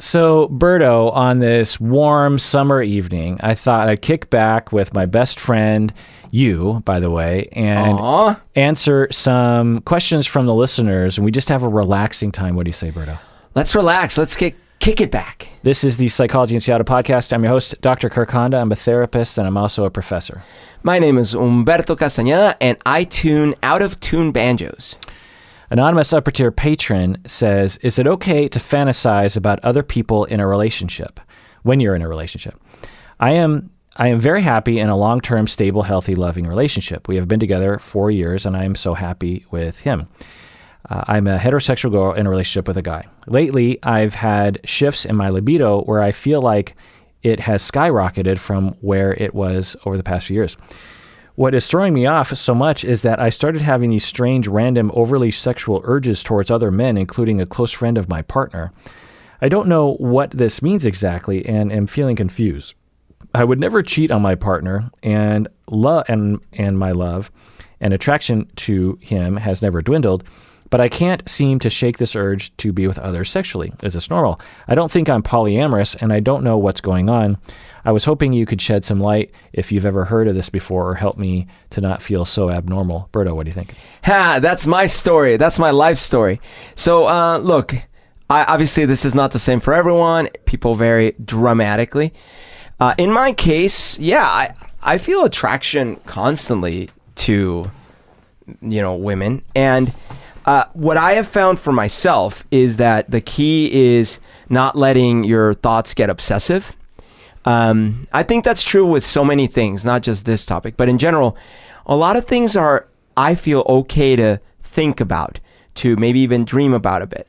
So, Berto, on this warm summer evening, I thought I'd kick back with my best friend, you, by the way, and answer some questions from the listeners, and we just have a relaxing time. What do you say, Berto? Let's relax. Let's kick it back. This is the Psychology in Seattle podcast. I'm your host, Dr. Kirk Honda. I'm a therapist, and I'm also a professor. My name is Humberto Castañeda, and I tune out-of-tune banjos. Anonymous upper tier patron says, is it okay to fantasize about other people in a relationship when you're in a relationship? I am very happy in a long-term, stable, healthy, loving relationship. We have been together 4 years, and I am so happy with him. I'm a heterosexual girl in a relationship with a guy. Lately, I've had shifts in my libido where I feel like it has skyrocketed from where it was over the past few years. What is throwing me off so much is that I started having these strange, random, overly sexual urges towards other men, including a close friend of my partner. I don't know what this means exactly and am feeling confused. I would never cheat on my partner, and my love and attraction to him has never dwindled, but I can't seem to shake this urge to be with others sexually. Is this normal? I don't think I'm polyamorous, and I don't know what's going on. I was hoping you could shed some light if you've ever heard of this before or help me to not feel so abnormal. Berto, what do you think? That's my story. That's my life story. So, look, obviously this is not the same for everyone. People vary dramatically. In my case, I feel attraction constantly to, women. And what I have found for myself is that the key is not letting your thoughts get obsessive. I think that's true with so many things, not just this topic, but in general, a lot of things are, I feel, okay to think about, to maybe even dream about a bit.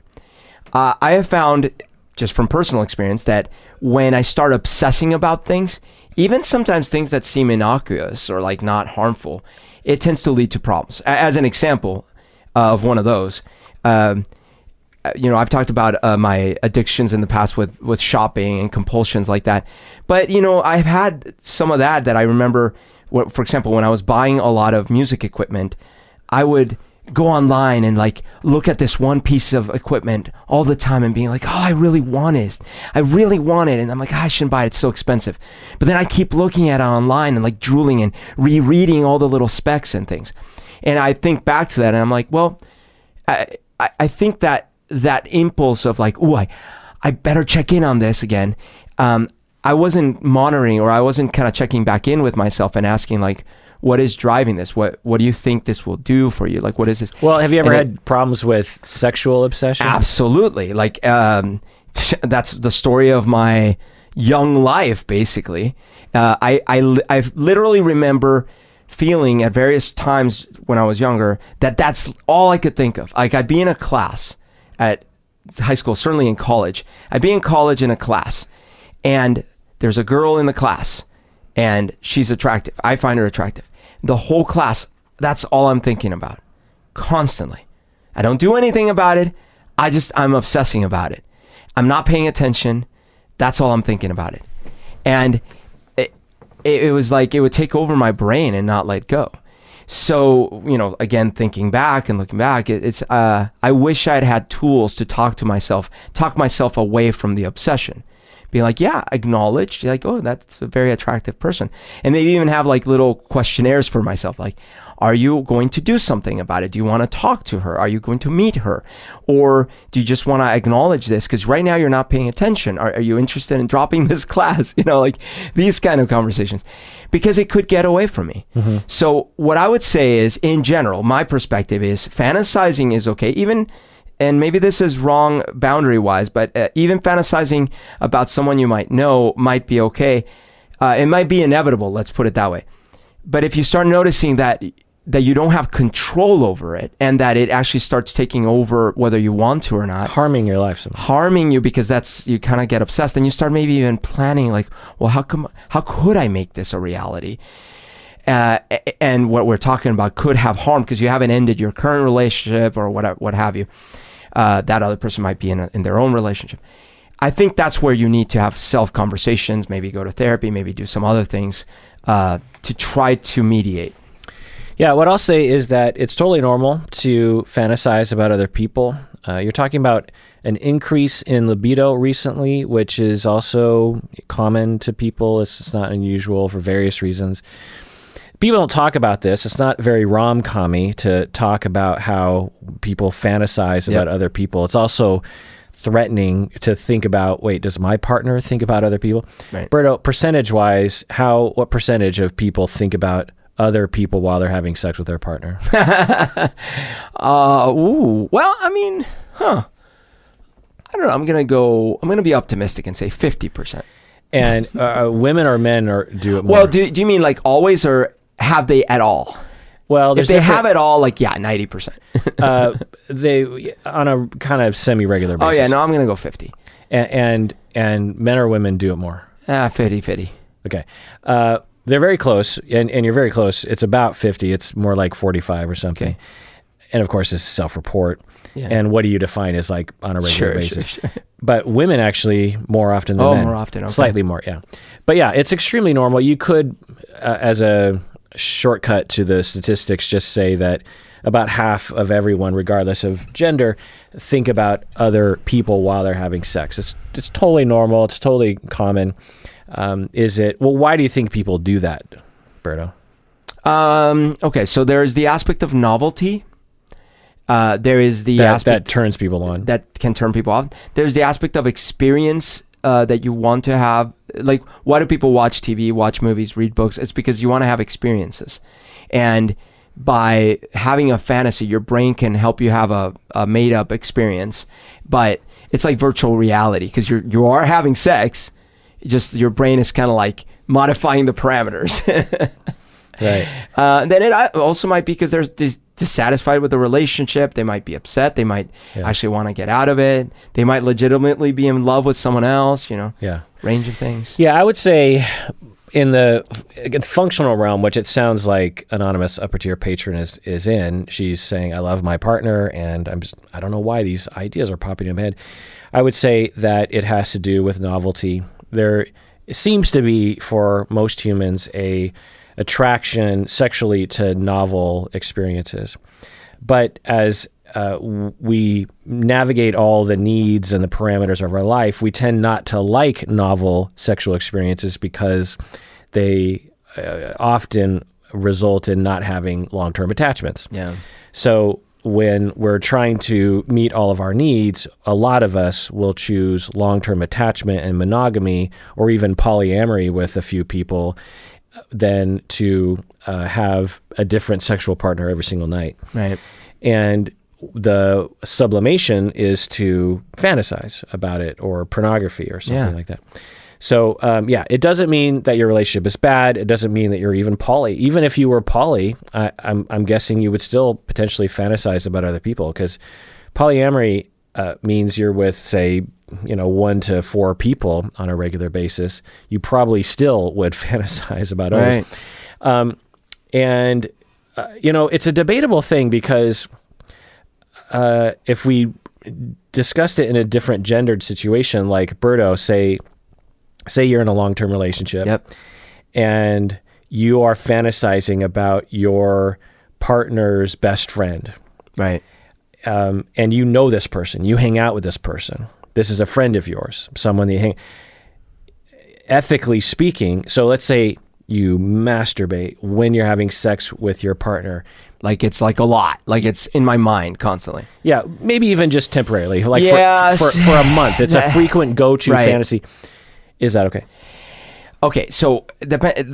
I have found, just from personal experience, that when I start obsessing about things, even sometimes things that seem innocuous or like not harmful, it tends to lead to problems. As an example of one of those, I've talked about my addictions in the past with shopping and compulsions like that. But, I've had some of that I remember, for example, when I was buying a lot of music equipment, I would go online and like look at this one piece of equipment all the time and being like, I really want it. And I'm like, I shouldn't buy it. It's so expensive. But then I keep looking at it online and like drooling and rereading all the little specs and things. And I think back to that and I'm like, well, I think that impulse of like, I better check in on this again. I wasn't monitoring, or I wasn't kind of checking back in with myself and asking like, what is driving this? What do you think this will do for you? Like, what is this? Well, have you ever had problems with sexual obsession? Absolutely. Like, that's the story of my young life, basically. I literally remember feeling at various times when I was younger that's all I could think of. Like, I'd be in a class at high school, certainly in college. I'd be in college in a class, and there's a girl in the class, and she's attractive. I find her attractive. The whole class, that's all I'm thinking about, constantly. I don't do anything about it. I'm obsessing about it. I'm not paying attention. That's all I'm thinking about it. And it was like it would take over my brain and not let go. So, again, thinking back and looking back, it's I wish I'd had tools to talk myself away from the obsession. Be like, acknowledge, like, that's a very attractive person. And maybe even have like little questionnaires for myself, like, are you going to do something about it? Do you want to talk to her? Are you going to meet her? Or do you just want to acknowledge this? Because right now you're not paying attention. Are you interested in dropping this class? Like these kind of conversations, because it could get away from me. Mm-hmm. So what I would say is, in general, my perspective is fantasizing is okay. Even, and maybe this is wrong boundary wise, but even fantasizing about someone you might know might be okay. It might be inevitable. Let's put it that way. But if you start noticing that you don't have control over it, and that it actually starts taking over whether you want to or not, harming your life somehow. Harming you, because you kind of get obsessed, and you start maybe even planning like, well, how could I make this a reality? And what we're talking about could have harm because you haven't ended your current relationship or what have you. That other person might be in their own relationship. I think that's where you need to have self-conversations, maybe go to therapy, maybe do some other things to try to mediate. Yeah, what I'll say is that it's totally normal to fantasize about other people. You're talking about an increase in libido recently, which is also common to people. It's not unusual for various reasons. People don't talk about this. It's not very rom-com-y to talk about how people fantasize about other people. It's also threatening to think about, wait, does my partner think about other people? Right. Berto, percentage-wise, what percentage of people think about other people while they're having sex with their partner? Well, I mean, I don't know. I'm going to be optimistic and say 50%. And women or men do it more? Well, do you mean like always, or have they at all? Well, if they have it all, like, 90%. They on a kind of semi-regular basis. Oh yeah, no, I'm gonna go 50. And men or women do it more? 50. Okay. They're very close, and you're very close. It's about 50. It's more like 45 or something. Okay. And of course, this is self-report. Yeah. And what do you define as like on a regular basis? Sure. But women actually more often than men. Oh, more often. Okay. Slightly more, yeah. But yeah, it's extremely normal. You could, as a shortcut to the statistics, just say that about half of everyone, regardless of gender, think about other people while they're having sex. It's totally normal. It's totally common. Why do you think people do that, Berto? Okay, so there's the aspect of novelty. There is the aspect that turns people on. That can turn people off. There's the aspect of experience that you want to have. Like, why do people watch TV, watch movies, read books? It's because you want to have experiences. And by having a fantasy, your brain can help you have a made-up experience. But it's like virtual reality, because you are having sex. Just your brain is kind of like modifying the parameters. Right. Then it also might be because they're dissatisfied with the relationship. They might be upset. They might actually want to get out of it. They might legitimately be in love with someone else, Yeah. Range of things. Yeah, I would say in the functional realm, which it sounds like anonymous upper tier patron is in, she's saying, I love my partner, and I don't know why these ideas are popping in my head. I would say that it has to do with novelty. There seems to be, for most humans, a attraction sexually to novel experiences. But as we navigate all the needs and the parameters of our life, we tend not to like novel sexual experiences because they often result in not having long-term attachments. Yeah. So when we're trying to meet all of our needs, a lot of us will choose long-term attachment and monogamy, or even polyamory with a few people, than to have a different sexual partner every single night. Right. And the sublimation is to fantasize about it, or pornography or something like that. So, it doesn't mean that your relationship is bad. It doesn't mean that you're even poly. Even if you were poly, I'm guessing you would still potentially fantasize about other people, because polyamory means you're with, say, 1 to 4 people on a regular basis. You probably still would fantasize about others. Right. It's a debatable thing, because if we discussed it in a different gendered situation, like Berto, say you're in a long-term relationship, and you are fantasizing about your partner's best friend. Right. And you know this person, you hang out with this person. This is a friend of yours, someone that you hang. Ethically speaking, so let's say you masturbate when you're having sex with your partner. Like, it's like a lot. Like, it's in my mind constantly. Yeah, maybe even just temporarily. Like for a month. It's a frequent go-to fantasy. Is that okay? Okay, so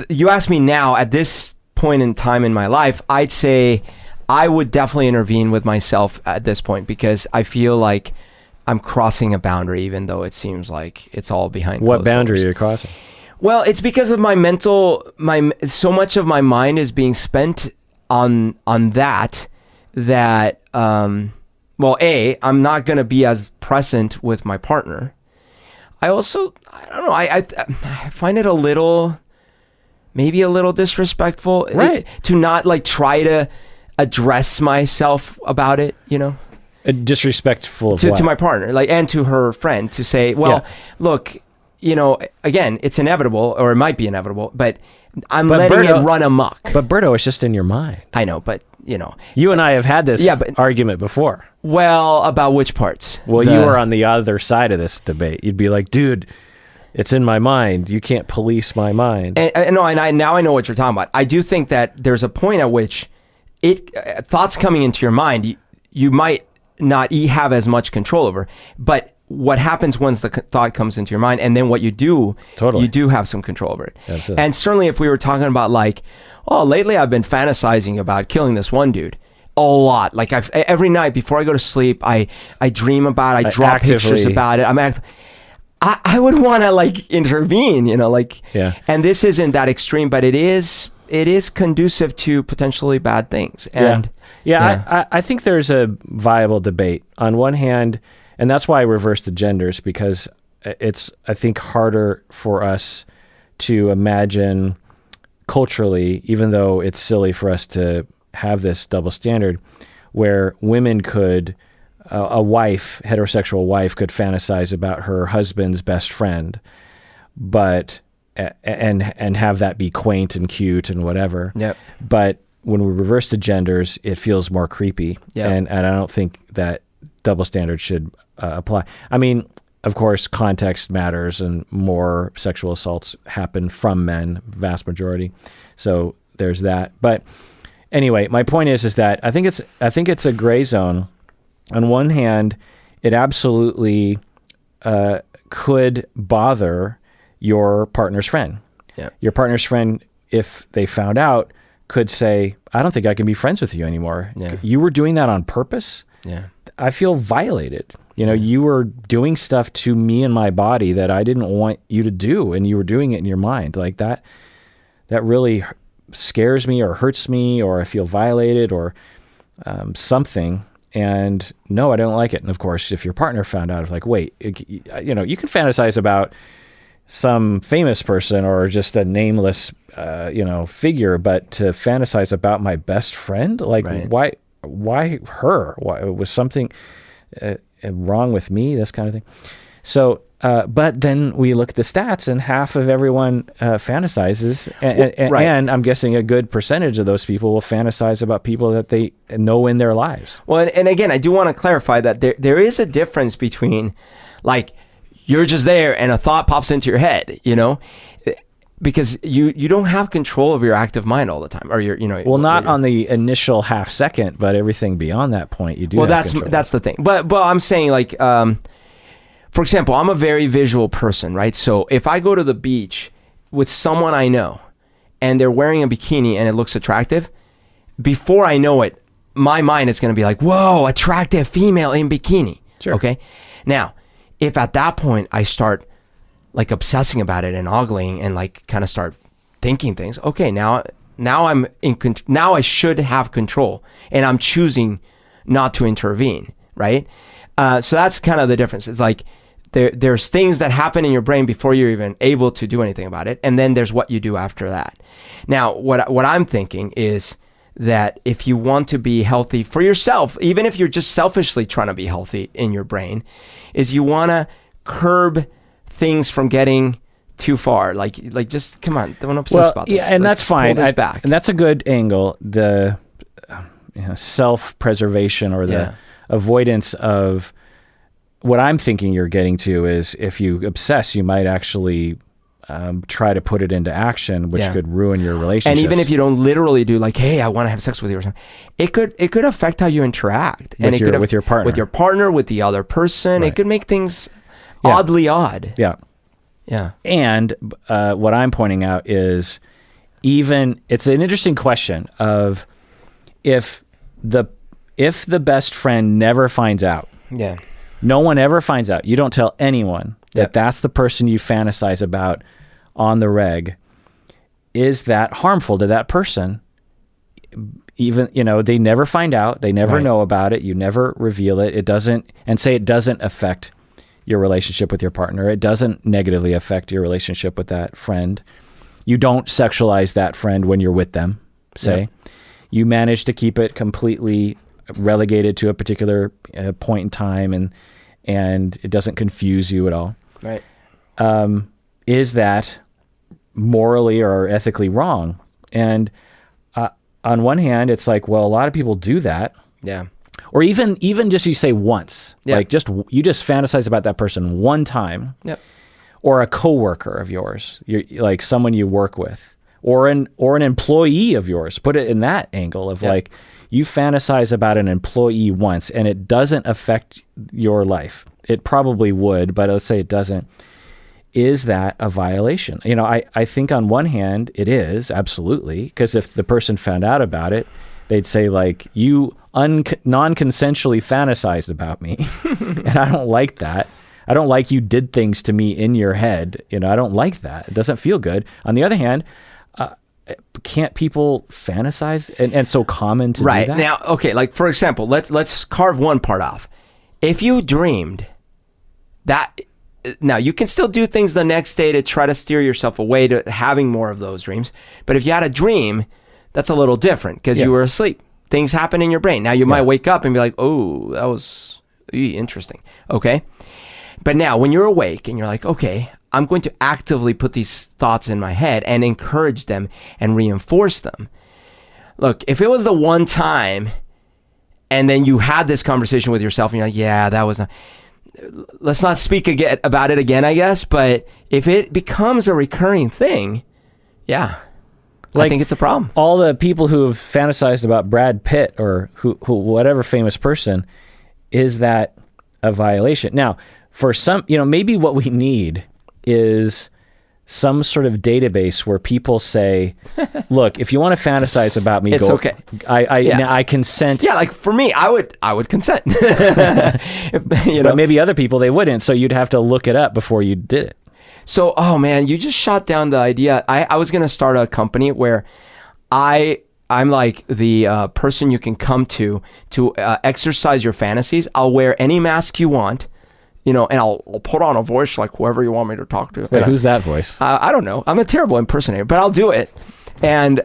you ask me now, at this point in time in my life, I'd say I would definitely intervene with myself at this point, because I feel like I'm crossing a boundary, even though it seems like it's all behind closed What boundary doors. are you crossing? Well, it's because of so much of my mind is being spent on that I'm not going to be as present with my partner. I don't know, I find it maybe a little disrespectful, right, to not like try to address myself about it, Disrespectful to my partner, like, and to her friend, to say, well, look, again, it's inevitable, or it might be inevitable, but I'm letting it run amok. But Berto, it's just in your mind. I know, but you and I have had this argument before. Well, about which parts? Well, you were on the other side of this debate. You'd be like, dude, it's in my mind. You can't police my mind. Now I know what you're talking about. I do think that there's a point at which thoughts coming into your mind, you might not have as much control over, but what happens once the thought comes into your mind, and then what you do, you do have some control over it. Absolutely. And certainly if we were talking about like, oh, lately I've been fantasizing about killing this one dude a lot. Like every night before I go to sleep, I dream about it. I draw pictures about it. I would want to like intervene, and this isn't that extreme, but it is conducive to potentially bad things. And I think there's a viable debate on one hand. And that's why I reversed the genders, because it's, I think, harder for us to imagine culturally, even though it's silly for us to have this double standard, where women could, a wife, heterosexual wife, could fantasize about her husband's best friend, but and have that be quaint and cute and whatever. Yep. But when we reverse the genders, it feels more creepy. Yep. And I don't think that double standard should apply. I mean, of course, context matters, and more sexual assaults happen from men, vast majority. So there's that. But anyway, my point is that I think it's a gray zone. On one hand, it absolutely could bother your partner's friend. Yeah. Your partner's friend, if they found out, could say, "I don't think I can be friends with you anymore. Yeah. You were doing that on purpose." Yeah. I feel violated. You were doing stuff to me and my body that I didn't want you to do, and you were doing it in your mind. Like that really scares me or hurts me, or I feel violated or something. And no, I don't like it. And of course, if your partner found out, it's like, wait, you can fantasize about some famous person or just a nameless, figure, but to fantasize about my best friend, like right. Why her? Why was something wrong with me? This kind of thing. So, but then we look at the stats, and half of everyone fantasizes, and I'm guessing a good percentage of those people will fantasize about people that they know in their lives. Well, and again, I do want to clarify that there is a difference between, like, you're just there and a thought pops into your head, because you don't have control of your active mind all the time, or not on the initial half second, but everything beyond that point you do. Well, that's the thing. But I'm saying, like, for example, I'm a very visual person, right? So if I go to the beach with someone I know and they're wearing a bikini and it looks attractive, before I know it, my mind is going to be like, whoa, attractive female in bikini. Sure. Okay. Now, if at that point I start like obsessing about it and ogling and like kind of start thinking things, okay, now I'm now I should have control, and I'm choosing not to intervene, right? So that's kind of the difference. It's like there's things that happen in your brain before you're even able to do anything about it, and then there's what you do after that. Now, what I'm thinking is that if you want to be healthy for yourself, even if you're just selfishly trying to be healthy in your brain, is you want to curb things from getting too far. Like just come on, don't obsess about this. Yeah, and like, that's fine. Pull this back. And that's a good angle. The self-preservation or the avoidance of what I'm thinking you're getting to is if you obsess, you might actually try to put it into action, which could ruin your relationship. And even if you don't literally do like, hey, I want to have sex with you or something, it could affect how you interact with your partner, with the other person. Right. It could make things oddly odd. Yeah. Yeah. And what I'm pointing out is it's an interesting question of if the best friend never finds out. Yeah. No one ever finds out. You don't tell anyone that that's the person you fantasize about on the reg. Is that harmful to that person? Even, they never find out. They never know about it. You never reveal it. It doesn't affect your relationship with your partner. It doesn't negatively affect your relationship with that friend. You don't sexualize that friend when you're with them, say. You manage to keep it completely relegated to a particular point in time, and it doesn't confuse you at all. Right. is that morally or ethically wrong? And on one hand, it's like, well, a lot of people do that. Yeah. Or even just you say once, like you just fantasize about that person one time. Yep. Or a coworker of yours, like someone you work with, or an employee of yours. Put it in that angle of like you fantasize about an employee once, and it doesn't affect your life. It probably would, but let's say it doesn't. Is that a violation? I think on one hand it is, absolutely, because if the person found out about it, they'd say like, you non-consensually fantasized about me, and I don't like that. I don't like you did things to me in your head. I don't like that. It doesn't feel good. On the other hand, can't people fantasize? And so common to do that? Now, okay, like for example, let's carve one part off. If you dreamed that, now you can still do things the next day to try to steer yourself away to having more of those dreams. But if you had a dream, that's a little different because you were asleep. Things happen in your brain. Now you might wake up and be like, oh, that was interesting. Okay. But now when you're awake and you're like, okay, I'm going to actively put these thoughts in my head and encourage them and reinforce them. Look, if it was the one time and then you had this conversation with yourself and you're like, yeah, that was not, let's not speak about it again, I guess. But if it becomes a recurring thing, I think it's a problem. All the people who have fantasized about Brad Pitt or who whatever famous person, is that a violation? Now, for some, maybe what we need is some sort of database where people say, look, if you want to fantasize about me, it's okay. I consent. Yeah, like for me, I would consent. But maybe other people, they wouldn't. So you'd have to look it up before you did it. So, oh man, you just shot down the idea. I was going to start a company where I'm like the person you can come to exercise your fantasies. I'll wear any mask you want. And I'll put on a voice like whoever you want me to talk to. Wait, who's that voice? I don't know. I'm a terrible impersonator, but I'll do it. And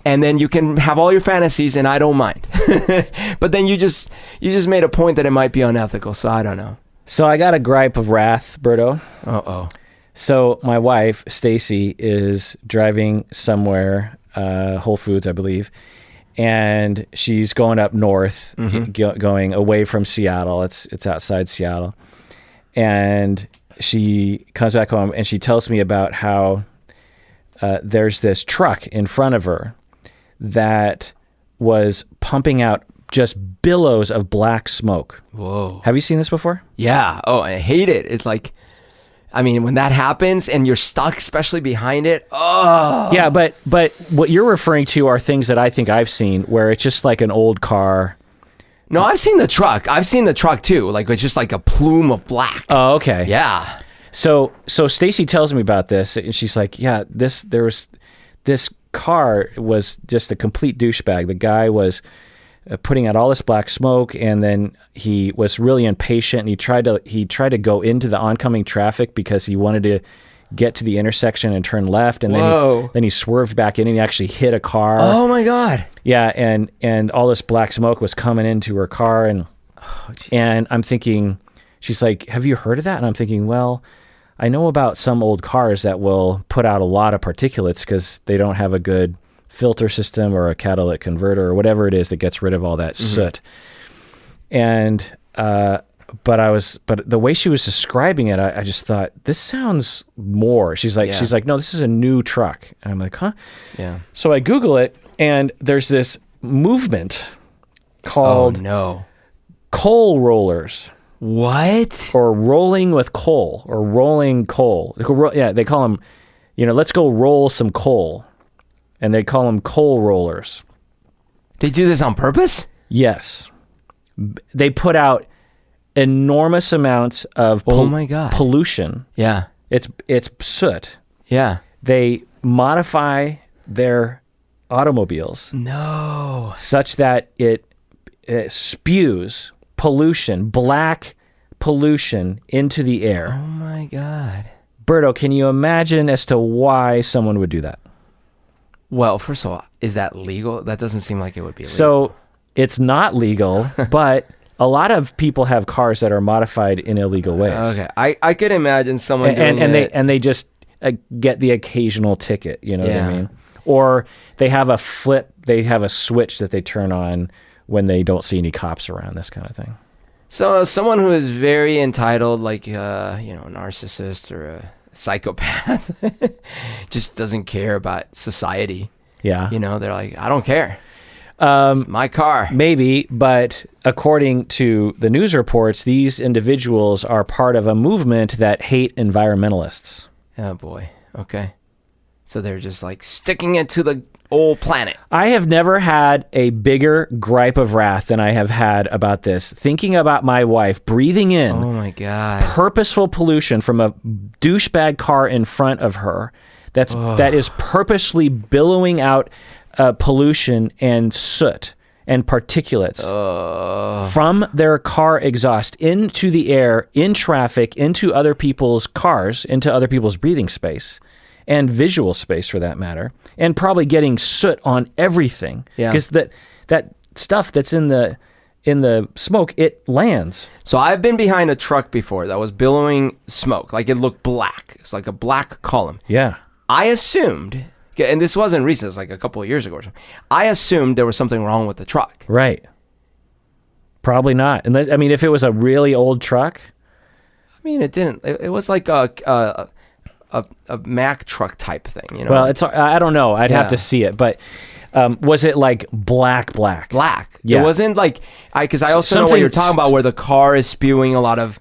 then you can have all your fantasies, and I don't mind. But then you just made a point that it might be unethical, so I don't know. So I got a gripe of wrath, Berto. Uh-oh. So my wife, Stacy, is driving somewhere, Whole Foods, I believe, and she's going up north, going away from Seattle. It's outside Seattle. And she comes back home and she tells me about how there's this truck in front of her that was pumping out just billows of black smoke. Whoa. Have you seen this before? Yeah. Oh, I hate it. It's like, when that happens and you're stuck, especially behind it. Oh. Yeah, but what you're referring to are things that I think I've seen where it's just like an old car. No, I've seen the truck. I've seen the truck too. Like it's just like a plume of black. Oh, okay. Yeah. So Stacy tells me about this, and she's like, yeah, this car was just a complete douchebag. The guy was putting out all this black smoke, and then he was really impatient, and he tried to go into the oncoming traffic because he wanted to get to the intersection and turn left, and then he swerved back in and he actually hit a car. Oh my God. Yeah, and all this black smoke was coming into her car, and I'm thinking, she's like, have you heard of that? And I'm thinking, well, I know about some old cars that will put out a lot of particulates because they don't have a good filter system or a catalytic converter or whatever it is that gets rid of all that soot. And but the way she was describing it, I just thought, this sounds more. She's like, no, this is a new truck. And I'm like, huh? Yeah. So I Google it, and there's this movement called coal rollers. What? Or rolling with coal, or rolling coal. Yeah, they call them, let's go roll some coal. And they call them coal rollers. They do this on purpose? Yes. They put out enormous amounts of pollution. Yeah. It's soot. Yeah. They modify their automobiles. No. Such that it spews pollution, black pollution into the air. Oh my God. Berto, can you imagine as to why someone would do that? Well, first of all, is that legal? That doesn't seem like it would be legal. So it's not legal, but a lot of people have cars that are modified in illegal ways. Okay, I could imagine someone doing it. They just get the occasional ticket. You know what I mean? Or they have a switch that they turn on when they don't see any cops around. This kind of thing. So someone who is very entitled, like a narcissist or a psychopath, just doesn't care about society. Yeah. They're like, I don't care. It's my car. Maybe, but according to the news reports, these individuals are part of a movement that hate environmentalists. Oh boy. Okay. So they're just like sticking it to the old planet. I have never had a bigger gripe of wrath than I have had about this. Thinking about my wife breathing in Oh my God. purposeful pollution from a douchebag car in front of her that is purposely billowing out pollution and soot and particulates from their car exhaust into the air, in traffic, into other people's cars, into other people's breathing space and visual space for that matter, and probably getting soot on everything. Because that stuff that's in the smoke, it lands. So I've been behind a truck before that was billowing smoke. Like it looked black. It's like a black column. Yeah. I assumed, and this wasn't recent, it was like a couple of years ago or something. I assumed there was something wrong with the truck. Right. Probably not. Unless, I mean, if it was a really old truck. I mean, it didn't. It was like a Mack truck type thing, Well, I don't know. I'd have to see it, but was it like black? Black. Yeah. It wasn't like because I also know what you're talking about, where the car is spewing a lot of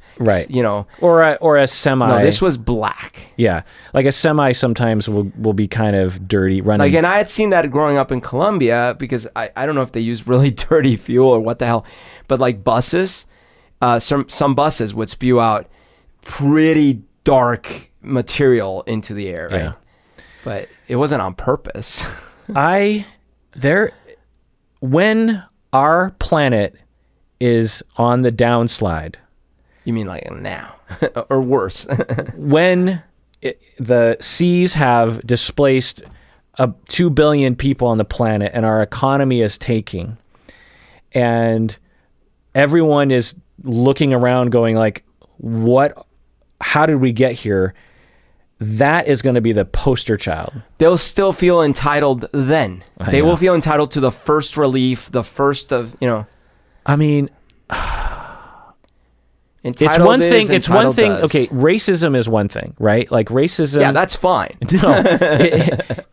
or a semi. No, this was black. Yeah, like a semi sometimes will be kind of dirty running. Like, and I had seen that growing up in Colombia because I don't know if they use really dirty fuel or what the hell, but like buses, some buses would spew out pretty dark material into the air, right? Yeah. But it wasn't on purpose. When our planet is on the downslide. You mean like now or worse? When the seas have displaced 2 billion people on the planet and our economy is taking, and everyone is looking around going like, how did we get here? That is going to be the poster child. They'll still feel entitled then. They will feel entitled to the first relief, the first of, I mean, it's one thing. Okay, racism is one thing, right? Like racism. Yeah, that's fine. No,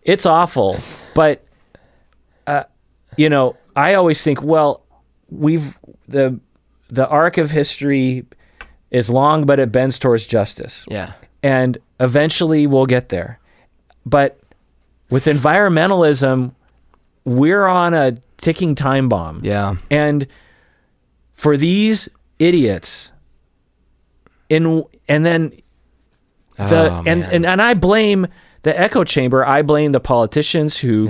it's awful. But, I always think, well, the arc of history is long, but it bends towards justice. Yeah. And eventually we'll get there. But with environmentalism, we're on a ticking time bomb. Yeah. And for these idiots, and I blame the echo chamber. I blame the politicians who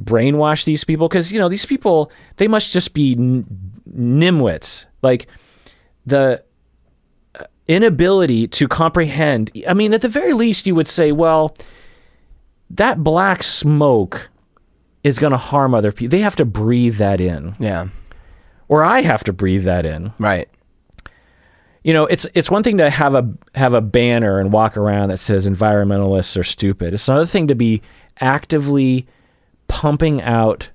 brainwash these people, because these people, they must just be nimwits. Like the inability to comprehend. I mean, at the very least, you would say, well, that black smoke is going to harm other people. They have to breathe that in. Yeah. Or I have to breathe that in. Right. It's one thing to have a banner and walk around that says environmentalists are stupid. It's another thing to be actively pumping out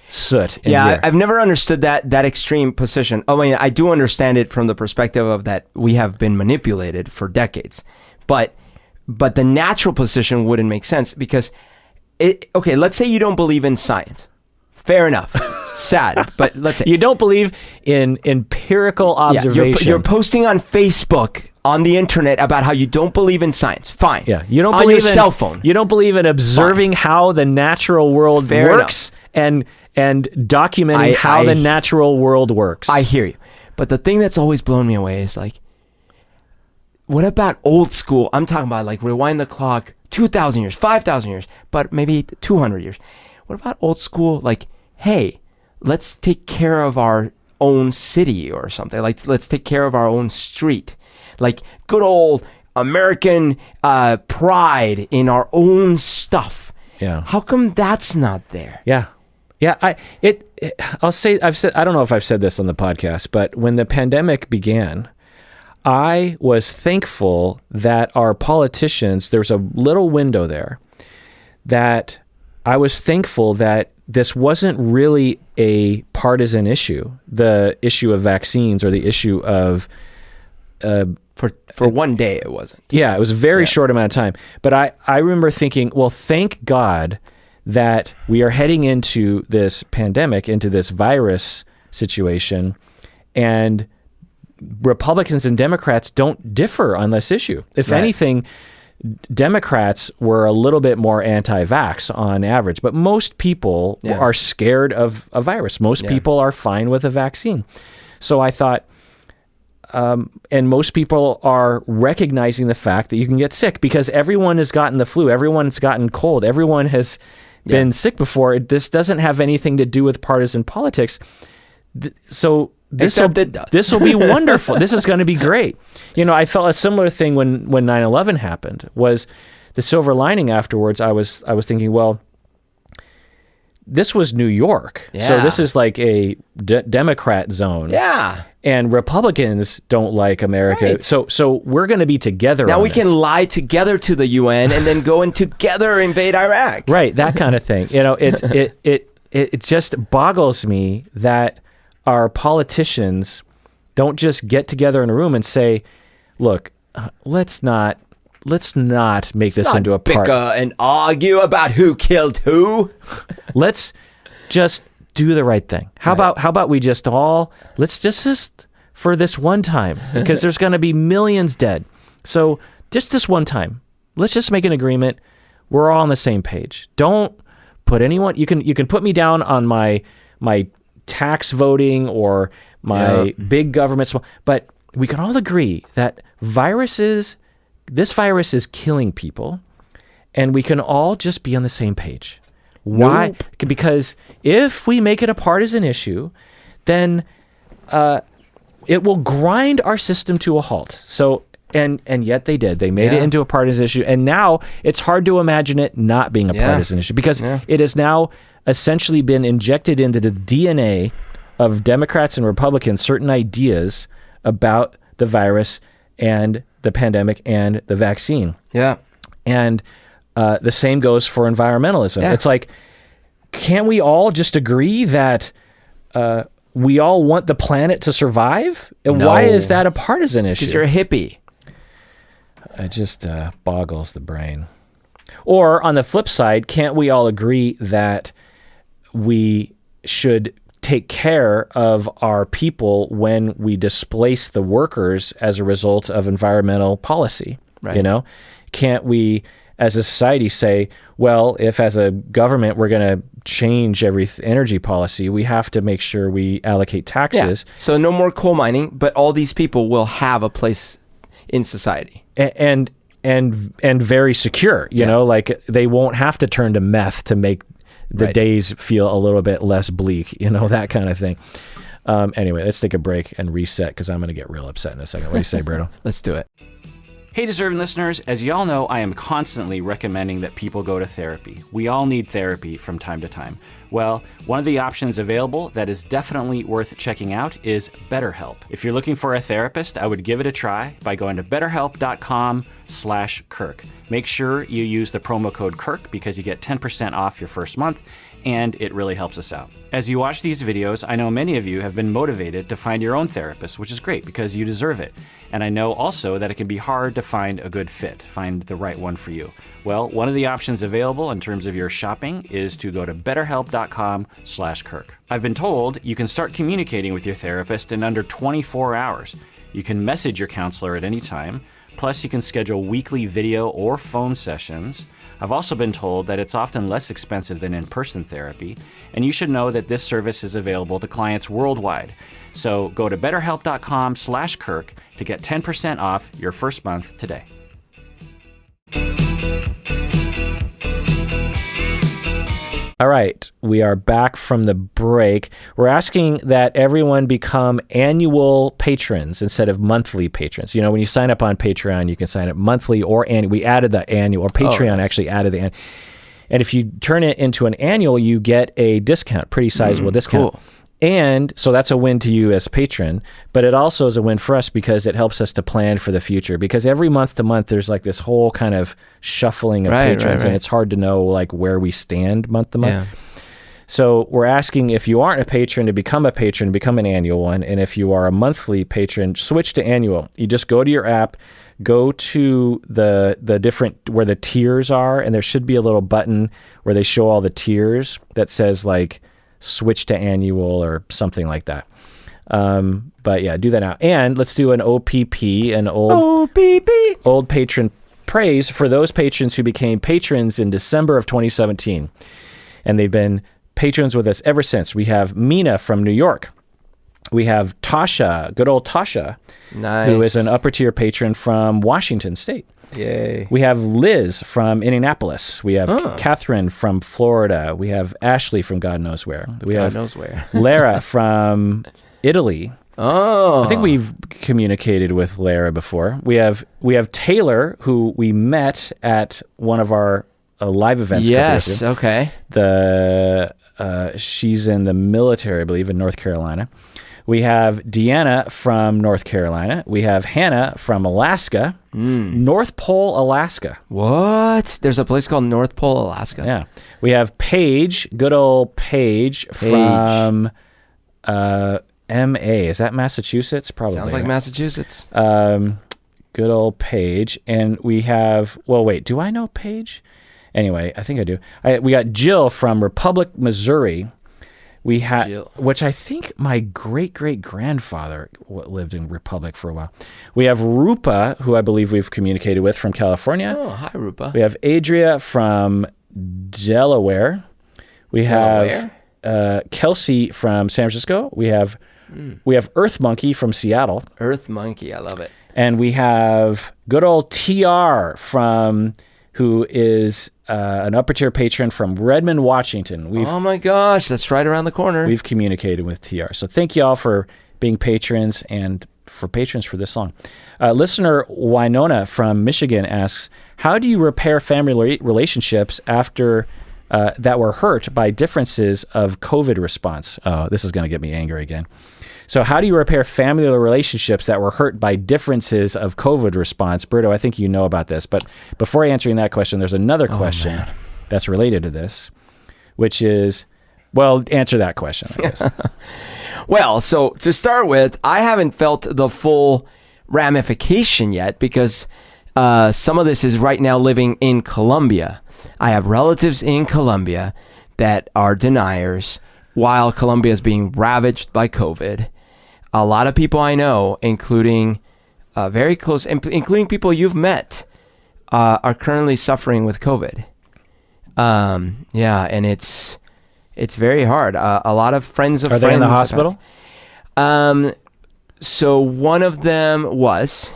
soot. Yeah, I've never understood that extreme position. I mean, I do understand it from the perspective of that we have been manipulated for decades, but the natural position wouldn't make sense because okay, let's say you don't believe in science. Fair enough. Sad, but let's say you don't believe in empirical observation. You're posting on Facebook, on the internet, about how you don't believe in science. Fine. Yeah, you don't on believe your cell phone. You don't believe in observing how the natural world works and documenting how the natural world works. I hear you, but the thing that's always blown me away is like, what about old school? I'm talking about like rewind the clock 2,000 years, 5,000 years, but maybe 200 years. What about old school? Like, hey, let's take care of our own city or something. Like, let's take care of our own street. Like, good old American pride in our own stuff. Yeah. How come that's not there? Yeah. Yeah, I'll say, I don't know if I've said this on the podcast, but when the pandemic began, I was thankful that our politicians, there's a little window there that I was thankful that this wasn't really a partisan issue, the issue of vaccines or the issue of... For one day, it wasn't. Yeah, it was a very short amount of time. But I remember thinking, well, thank God that we are heading into this pandemic, into this virus situation, and Republicans and Democrats don't differ on this issue. If anything, Democrats were a little bit more anti-vax on average, but most people are scared of a virus. Most people are fine with a vaccine. So I thought, and most people are recognizing the fact that you can get sick because everyone has gotten the flu, everyone's gotten cold, everyone has been sick before. This doesn't have anything to do with partisan politics. So this will be wonderful. This is going to be great. You know, I felt a similar thing when 9/11 happened. Was the silver lining afterwards? I was thinking, well, this was New York, so this is like a Democrat zone. Yeah. And Republicans don't like America, right. So we're going to be together. Now on we this. can lie together to the UN and then go and together invade Iraq. Right, that kind of thing. You know, it just boggles me that our politicians don't just get together in a room and say, "Look, let's not make this into a part and argue about who killed who. Let's just do the right thing. How about we just let's just for this one time, because there's going to be millions dead. So just this one time, let's just make an agreement. We're all on the same page. Don't put anyone. You can put me down on my tax voting or my big government, but we can all agree that this virus is killing people, and we can all just be on the same page. Why? Nope. Because if we make it a partisan issue, then it will grind our system to a halt. So, and yet they did. They made it into a partisan issue, and now it's hard to imagine it not being a partisan issue because it has now essentially been injected into the DNA of Democrats and Republicans, certain ideas about the virus and the pandemic and the vaccine. Yeah. And the same goes for environmentalism. Yeah. It's like, can't we all just agree that we all want the planet to survive? And why is that a partisan issue? Because you're a hippie. It just boggles the brain. Or on the flip side, can't we all agree that we should take care of our people when we displace the workers as a result of environmental policy? Right. You know, can't we as a society say, well, if as a government we're going to change every energy policy, we have to make sure we allocate taxes. Yeah. So no more coal mining, but all these people will have a place in society. And very secure, you know, like they won't have to turn to meth to make the days feel a little bit less bleak, you know, that kind of thing. Anyway, let's take a break and reset because I'm going to get real upset in a second. What do you say, Berto? Let's do it. Hey, deserving listeners, as you all know, I am constantly recommending that people go to therapy. We all need therapy from time to time. Well, one of the options available that is definitely worth checking out is BetterHelp. If you're looking for a therapist, I would give it a try by going to betterhelp.com/Kirk. Make sure you use the promo code Kirk because you get 10% off your first month, and it really helps us out. As you watch these videos, I know many of you have been motivated to find your own therapist, which is great because you deserve it. And I know also that it can be hard to find a good fit, find the right one for you. Well, one of the options available in terms of your shopping is to go to betterhelp.com/Kirk. I've been told you can start communicating with your therapist in under 24 hours. You can message your counselor at any time. Plus, you can schedule weekly video or phone sessions. I've also been told that it's often less expensive than in-person therapy, and you should know that this service is available to clients worldwide. So go to betterhelp.com/Kirk to get 10% off your first month today. All right, we are back from the break. We're asking that everyone become annual patrons instead of monthly patrons. You know, when you sign up on Patreon, you can sign up monthly or annual. We added the annual, or Patreon actually added the annual. And if you turn it into an annual, you get a discount, pretty sizable discount. Cool. And so that's a win to you as patron, but it also is a win for us because it helps us to plan for the future. Because every month to month, there's like this whole kind of shuffling of patrons, and it's hard to know like where we stand month to month. Yeah. So we're asking if you aren't a patron to become a patron, become an annual one. And if you are a monthly patron, switch to annual. You just go to your app, go to the different, where the tiers are, and there should be a little button where they show all the tiers that says like, switch to annual or something like that. But yeah, do that now. And let's do an OPP, an old patron praise for those patrons who became patrons in December of 2017. And they've been patrons with us ever since. We have Mina from New York. We have Tasha, good old Tasha, who is an upper tier patron from Washington State. Yay. We have Liz from Indianapolis. We have Catherine from Florida. We have Ashley from God knows where. We have Lara from Italy. Oh. I think we've communicated with Lara before. We have Taylor, who we met at one of our live events. Yes, okay. She's in the military, I believe, in North Carolina. We have Deanna from North Carolina. We have Hannah from Alaska, North Pole, Alaska. What? There's a place called North Pole, Alaska? Yeah. We have Paige, good old Paige. From MA. Is that Massachusetts? Probably. Sounds like Massachusetts. Good old Paige. And we have, well, wait, do I know Paige? Anyway, I think I do. We got Jill from Republic, Missouri. We had, which I think my great-great-grandfather lived in Republic for a while. We have Rupa, who I believe we've communicated with from California. Oh, hi, Rupa. We have Adria from Delaware. We have Kelsey from San Francisco. We have Earth Monkey from Seattle. Earth Monkey, I love it. And we have good old TR who is an upper tier patron from Redmond, Washington. Oh my gosh, that's right around the corner. We've communicated with TR. So thank you all for being patrons and for patrons for this song. Listener Winona from Michigan asks, how do you repair family relationships after that were hurt by differences of COVID response? Oh, this is going to get me angry again. So how do you repair family relationships that were hurt by differences of COVID response? Berto, I think you know about this, but before answering that question, there's another question that's related to this, which is, well, answer that question, I guess. Well, so to start with, I haven't felt the full ramification yet because some of this is right now living in Colombia. I have relatives in Colombia that are deniers while Colombia is being ravaged by COVID. A lot of people I know, including very close, including people you've met, are currently suffering with COVID. Yeah, and it's very hard. A lot of friends of friends. Are they in the hospital? So one of them was.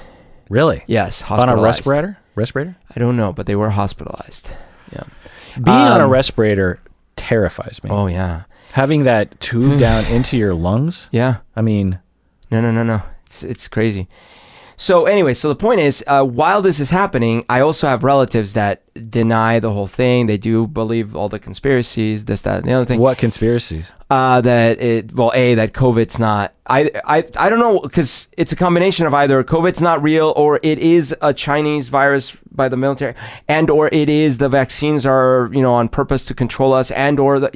Really? Yes, hospitalized. On a respirator? I don't know, but they were hospitalized. Yeah. Being on a respirator terrifies me. Oh, yeah. Having that tube down into your lungs? Yeah. I mean... No. It's crazy. So anyway, so the point is, while this is happening, I also have relatives that deny the whole thing. They do believe all the conspiracies, this, that, and the other thing. What conspiracies? That COVID's not. I don't know, because it's a combination of either COVID's not real, or it is a Chinese virus by the military, and or it is the vaccines are on purpose to control us, and or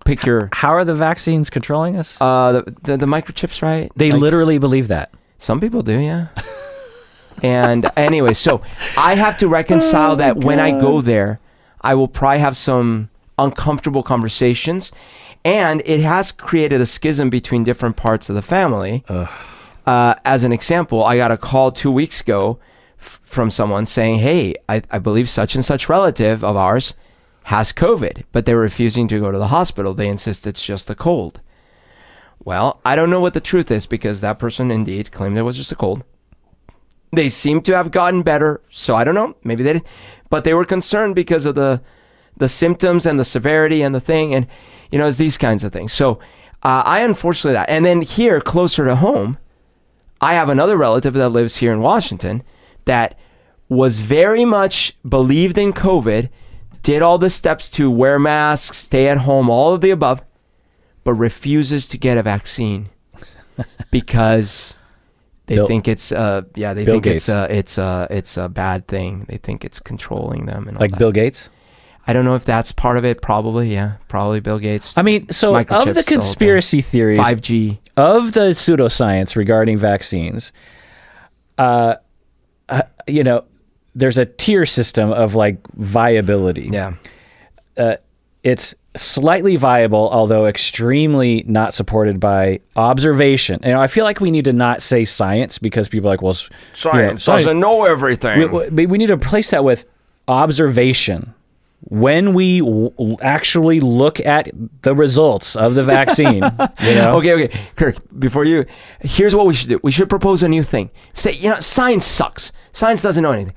pick your. How are the vaccines controlling us? The microchips, right? They literally believe that. Some people do, yeah. And anyway, so I have to reconcile that when I go there, I will probably have some uncomfortable conversations, and it has created a schism between different parts of the family. As an example, I got a call 2 weeks ago from someone saying, hey, I believe such and such relative of ours has COVID, but they're refusing to go to the hospital. They insist it's just a cold. Well, I don't know what the truth is, because that person indeed claimed it was just a cold. They seem to have gotten better, so I don't know. Maybe they did. But they were concerned because of the symptoms and the severity and the thing, and it's these kinds of things. So I unfortunately that. And then here, closer to home, I have another relative that lives here in Washington that was very much believed in COVID, did all the steps to wear masks, stay at home, all of the above, but refuses to get a vaccine because they think it's it's a bad thing. They think it's controlling them and all like that. Bill Gates. I don't know if that's part of it. Probably, yeah. Probably Bill Gates. I mean, so of the conspiracy theories, 5G, of the pseudoscience regarding vaccines, you know, there's a tier system of like viability. Yeah. It's slightly viable, although extremely not supported by observation. You know, I feel like we need to not say science because people are like, well, science doesn't know everything. We need to replace that with observation. When we actually look at the results of the vaccine, you know? Okay, Kirk, here's what we should do. We should propose a new thing. Say, science sucks. Science doesn't know anything.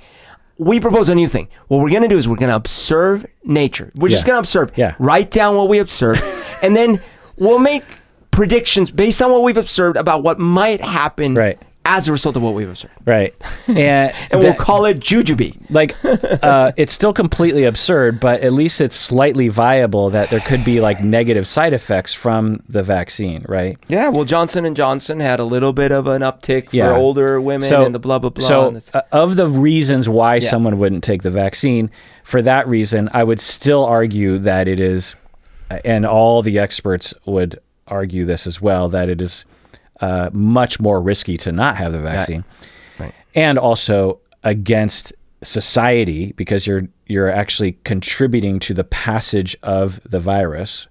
We propose a new thing. What we're going to do is we're going to observe nature. We're just going to observe. Yeah. Write down what we observe, and then we'll make predictions based on what we've observed about what might happen as a result of what we've observed. Right. And we'll call it jujube. Like, it's still completely absurd, but at least it's slightly viable that there could be like negative side effects from the vaccine, right? Yeah, well, Johnson & Johnson had a little bit of an uptick for older women and the blah, blah, blah. So of the reasons why someone wouldn't take the vaccine, for that reason, I would still argue that it is, and all the experts would argue this as well, that it is much more risky to not have the vaccine, and also against society because you're actually contributing to the passage of the virus,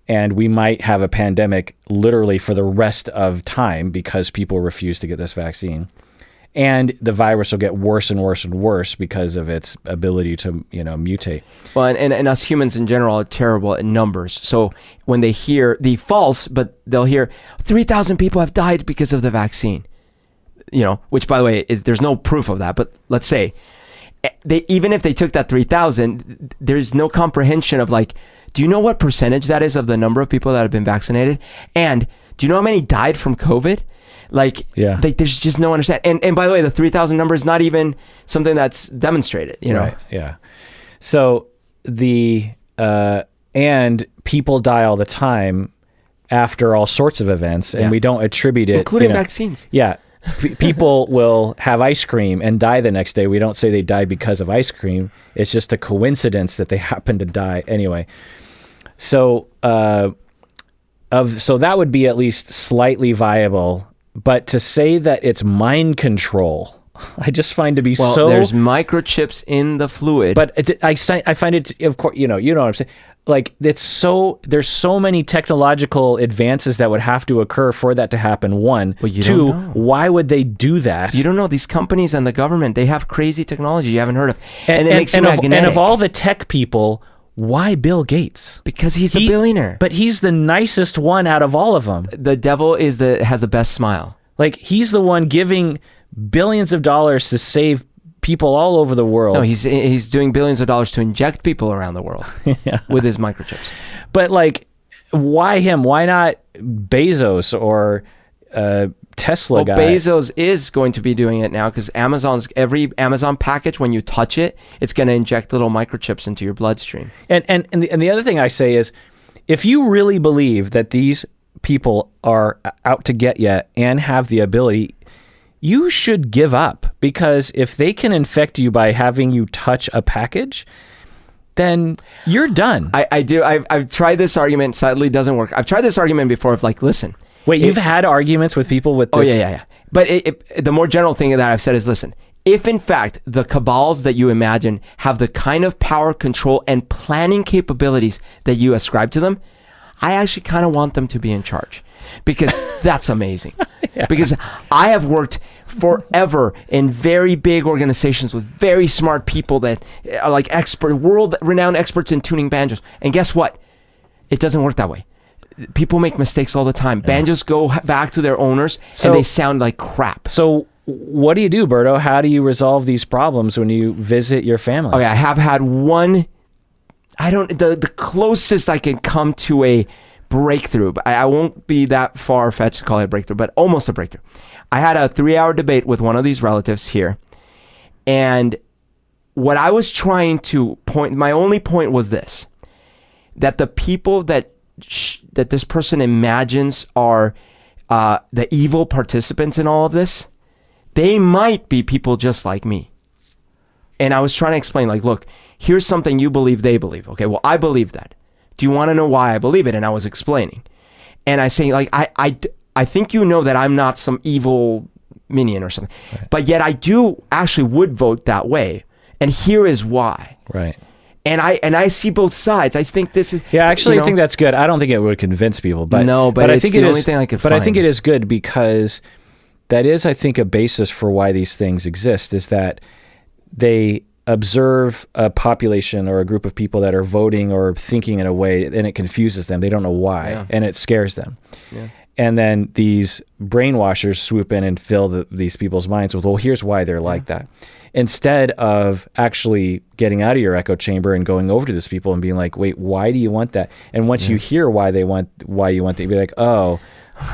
and we might have a pandemic literally for the rest of time because people refuse to get this vaccine, and the virus will get worse and worse and worse because of its ability to mutate. Well, and us humans in general are terrible at numbers. So when they hear they'll hear 3,000 people have died because of the vaccine. Which by the way there's no proof of that. But let's say even if they took that 3,000, there's no comprehension of like, do you know what percentage that is of the number of people that have been vaccinated? And do you know how many died from COVID? There's just no understanding. And by the way, the 3,000 number is not even something that's demonstrated, Right, yeah. So and people die all the time after all sorts of events, and we don't attribute it. Including vaccines. Yeah. People will have ice cream and die the next day. We don't say they died because of ice cream. It's just a coincidence that they happen to die anyway. So, so that would be at least slightly viable. But to say that it's mind control, I just find to be there's microchips in the fluid. But I find it, of course, you know what I'm saying? Like, there's so many technological advances that would have to occur for that to happen. One. Well, two, why would they do that? You don't know. These companies and the government, they have crazy technology you haven't heard of. And it makes you magnetic. And of all the tech people, why Bill Gates? Because he's the billionaire. But he's the nicest one out of all of them. The devil has the best smile. Like, he's the one giving billions of dollars to save people all over the world. No, he's doing billions of dollars to inject people around the world with his microchips. But like, why him? Why not Bezos or Tesla guy? Bezos is going to be doing it now because every Amazon package, when you touch it, it's going to inject little microchips into your bloodstream. And the other thing I say is, if you really believe that these people are out to get you and have the ability, you should give up, because if they can infect you by having you touch a package, then you're done. I've tried this argument. Sadly, it doesn't work. I've tried this argument before of like, listen. Wait, you've had arguments with people with this? Oh, yeah. But the more general thing that I've said is, listen, if in fact the cabals that you imagine have the kind of power, control, and planning capabilities that you ascribe to them, I actually kind of want them to be in charge, because that's amazing. Yeah. Because I have worked forever in very big organizations with very smart people that are like world-renowned experts in tuning banjos. And guess what? It doesn't work that way. People make mistakes all the time. Yeah. Banjos go back to their owners and they sound like crap. So what do you do, Berto? How do you resolve these problems when you visit your family? Okay, I have had one. The closest I can come to a breakthrough, but I won't be that far-fetched to call it a breakthrough, but almost a breakthrough. I had a 3-hour debate with one of these relatives here, and what I was trying to point, my only point was this, that the people that this person imagines are the evil participants in all of this, they might be people just like me. And I was trying to explain, like, look, here's something you believe, they believe. Okay, well, I believe that. Do you want to know why I believe it? And I was explaining. And I say, like, I think you know that I'm not some evil minion or something. Right. But yet I do actually would vote that way. And here is why. Right. And I see both sides. I think this is... Yeah, actually, I think that's good. I don't think it would convince people. But I think it is the only thing I could find. But I think it is good because that is, I think, a basis for why these things exist, is that they observe a population or a group of people that are voting or thinking in a way, and it confuses them. They don't know why, and it scares them. Yeah. And then these brainwashers swoop in and fill these people's minds with, well, here's why they're like that. Instead of actually getting out of your echo chamber and going over to these people and being like, wait, why do you want that? And once you hear why you want that, you'd be like, oh,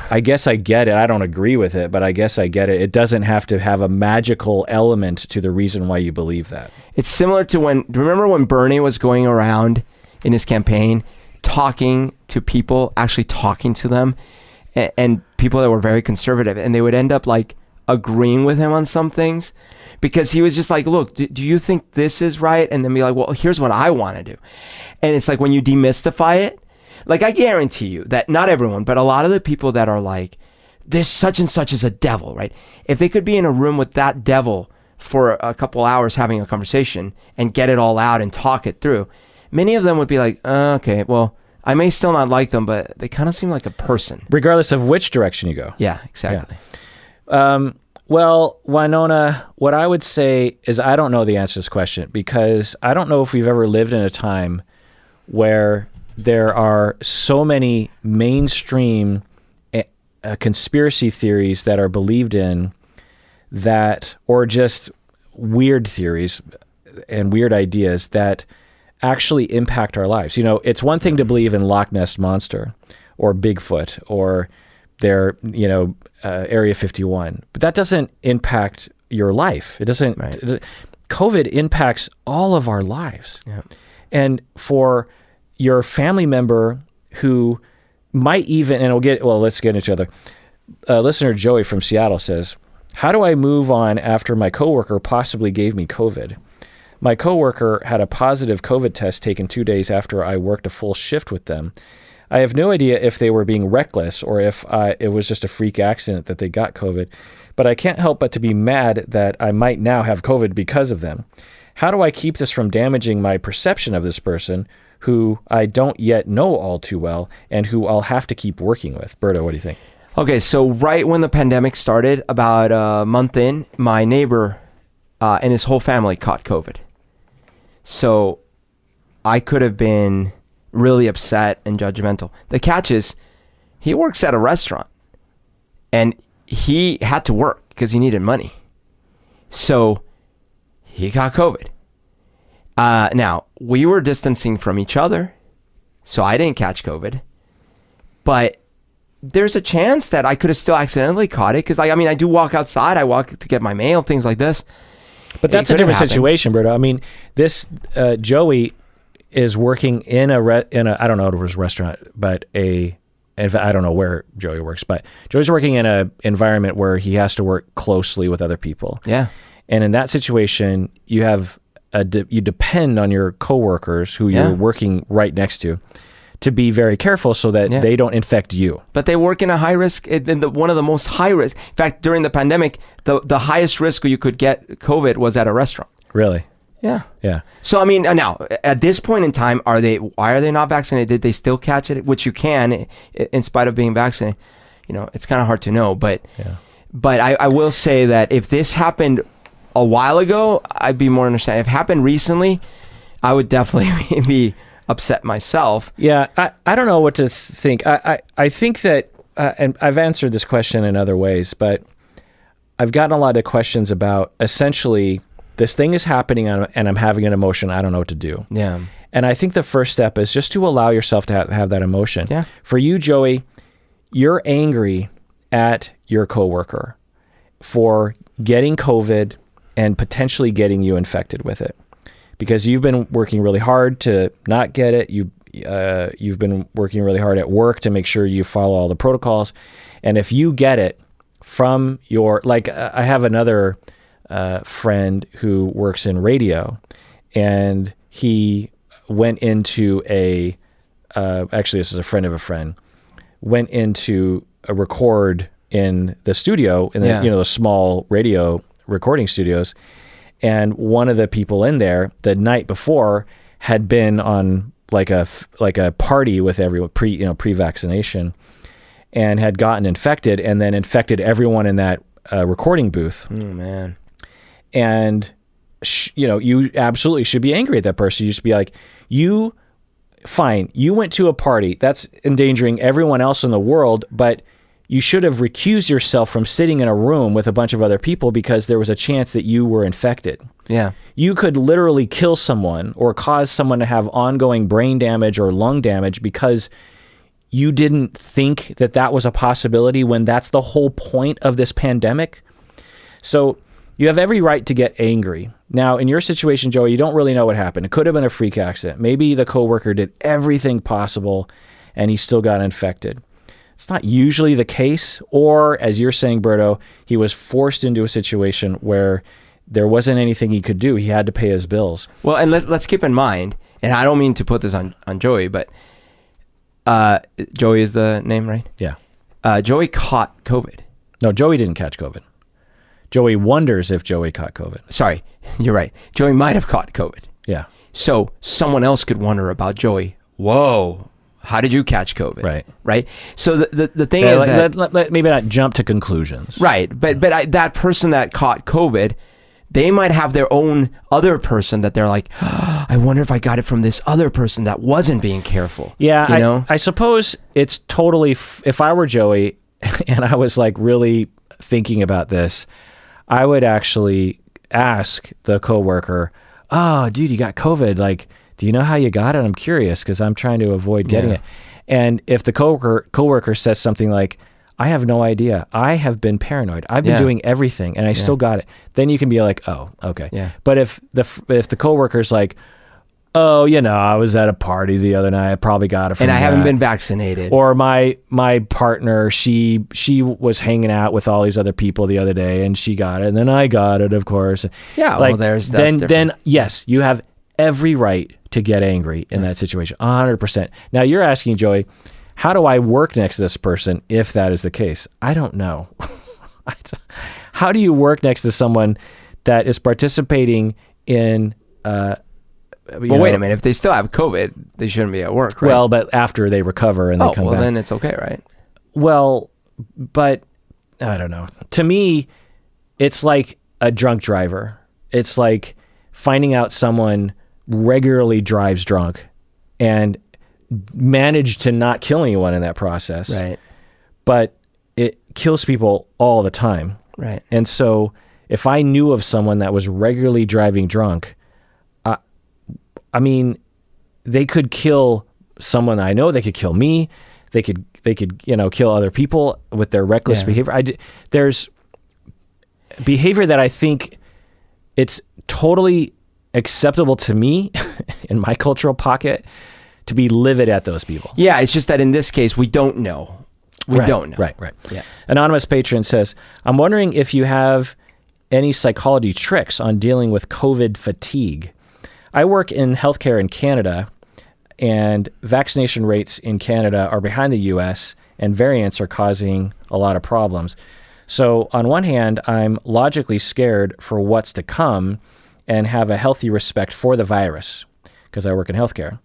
I guess I get it. I don't agree with it, but I guess I get it. It doesn't have to have a magical element to the reason why you believe that. It's similar to remember when Bernie was going around in his campaign talking to people, actually talking to them, and people that were very conservative, and they would end up like agreeing with him on some things because he was just like, look, do you think this is right? And then be like, well, here's what I want to do. And it's like when you demystify it, like I guarantee you that not everyone, but a lot of the people that are like, this such and such is a devil, right? If they could be in a room with that devil for a couple hours having a conversation and get it all out and talk it through, many of them would be like, okay, well, I may still not like them, but they kind of seem like a person. Regardless of which direction you go. Yeah, exactly. Yeah. Well, Winona, what I would say is I don't know the answer to this question because I don't know if we've ever lived in a time where there are so many mainstream conspiracy theories that are believed in that, or just weird theories and weird ideas that actually impact our lives. You know, it's one thing to believe in Loch Ness Monster or Bigfoot or their, Area 51, but that doesn't impact your life. It doesn't. Right. COVID impacts all of our lives. Yeah. And for your family member who might even, and let's get into other. Listener Joey from Seattle says, how do I move on after my coworker possibly gave me COVID? My coworker had a positive COVID test taken 2 days after I worked a full shift with them. I have no idea if they were being reckless or if it was just a freak accident that they got COVID, but I can't help but to be mad that I might now have COVID because of them. How do I keep this from damaging my perception of this person who I don't yet know all too well and who I'll have to keep working with? Berto, what do you think? Okay, so right when the pandemic started, about a month in, my neighbor and his whole family caught COVID. So I could have been really upset and judgmental. The catch is, he works at a restaurant and he had to work because he needed money. So he got COVID. Now, we were distancing from each other, so I didn't catch COVID. But there's a chance that I could have still accidentally caught it because, I do walk outside. I walk to get my mail, things like this. But that's a different situation, Berto. I mean, this Joey is working in a I don't know if it was a restaurant, but I don't know where Joey works, but Joey's working in an environment where he has to work closely with other people. Yeah. And in that situation, you have you depend on your coworkers who you're working right next to be very careful so that they don't infect you. But they work in a high risk, one of the most high risk. In fact, during the pandemic, the highest risk you could get COVID was at a restaurant. Really? Yeah. Yeah. So, now, at this point in time, why are they not vaccinated? Did they still catch it? Which you can, in spite of being vaccinated. It's kind of hard to know. But I will say that if this happened a while ago, I'd be more understanding. If it happened recently, I would definitely be upset myself. Yeah, I don't know what to think. I think that, and I've answered this question in other ways, but I've gotten a lot of questions about essentially this thing is happening and I'm having an emotion. I don't know what to do. Yeah. And I think the first step is just to allow yourself to have that emotion. Yeah. For you, Joey, you're angry at your coworker for getting COVID and potentially getting you infected with it. because you've been working really hard to not get it. You've been working really hard at work to make sure you follow all the protocols. And if you get it from your, like I have another friend who works in radio, and he went into actually this is a friend of a friend, went into a record in the studio, in the, the small radio recording studios. And one of the people in there the night before had been on like a party with everyone pre-vaccination, and had gotten infected, and then infected everyone in that recording booth. Oh man! And you absolutely should be angry at that person. You should be like, you went to a party that's endangering everyone else in the world, but you should have recused yourself from sitting in a room with a bunch of other people because there was a chance that you were infected. Yeah. You could literally kill someone or cause someone to have ongoing brain damage or lung damage because you didn't think that that was a possibility, when that's the whole point of this pandemic. So you have every right to get angry. Now, in your situation, Joey, you don't really know what happened. It could have been a freak accident. Maybe the coworker did everything possible and he still got infected. It's not usually the case. Or, as you're saying, Berto, he was forced into a situation where there wasn't anything he could do. He had to pay his bills. Well, and let's keep in mind, and I don't mean to put this on Joey, but Joey is the name, right? Yeah. Joey caught COVID. No, Joey didn't catch COVID. Joey wonders if Joey caught COVID. Sorry, you're right. Joey might have caught COVID. Yeah. So someone else could wonder about Joey. Whoa. How did you catch COVID? Right. Right. So the thing is let maybe not jump to conclusions. Right. But that person that caught COVID, they might have their own other person that they're like, oh, I wonder if I got it from this other person that wasn't being careful. Yeah. I suppose it's totally, if I were Joey and I was like really thinking about this, I would actually ask the coworker, oh, dude, you got COVID. Like, do you know how you got it? I'm curious because I'm trying to avoid getting it. And if the coworker says something like, I have no idea. I have been paranoid. I've been doing everything and I still got it. Then you can be like, oh, okay. Yeah. But if the coworker's like, oh, I was at a party the other night. I probably got it from and I haven't been vaccinated. Or my partner, she was hanging out with all these other people the other day and she got it, and then I got it, of course. Yeah, like, that's then yes, you have every right to get angry in that situation, 100%. Now you're asking, Joey, how do I work next to this person if that is the case? I don't know. How do you work next to someone that is participating in wait a minute. If they still have COVID, they shouldn't be at work, right? Well, but after they recover and they come back. then it's okay, right? Well, but I don't know. To me, it's like a drunk driver. It's like finding out someone regularly drives drunk and managed to not kill anyone in that process. Right. But it kills people all the time. Right. And so if I knew of someone that was regularly driving drunk, I mean, they could kill someone I know. They could kill me. They could kill other people with their reckless behavior. There's behavior that I think it's totally acceptable to me in my cultural pocket to be livid at those people. Yeah, it's just that in this case, we don't know. We don't know. Right. Yeah. Anonymous patron says, I'm wondering if you have any psychology tricks on dealing with COVID fatigue. I work in healthcare in Canada, and vaccination rates in Canada are behind the US, and variants are causing a lot of problems. So on one hand, I'm logically scared for what's to come and have a healthy respect for the virus because I work in healthcare.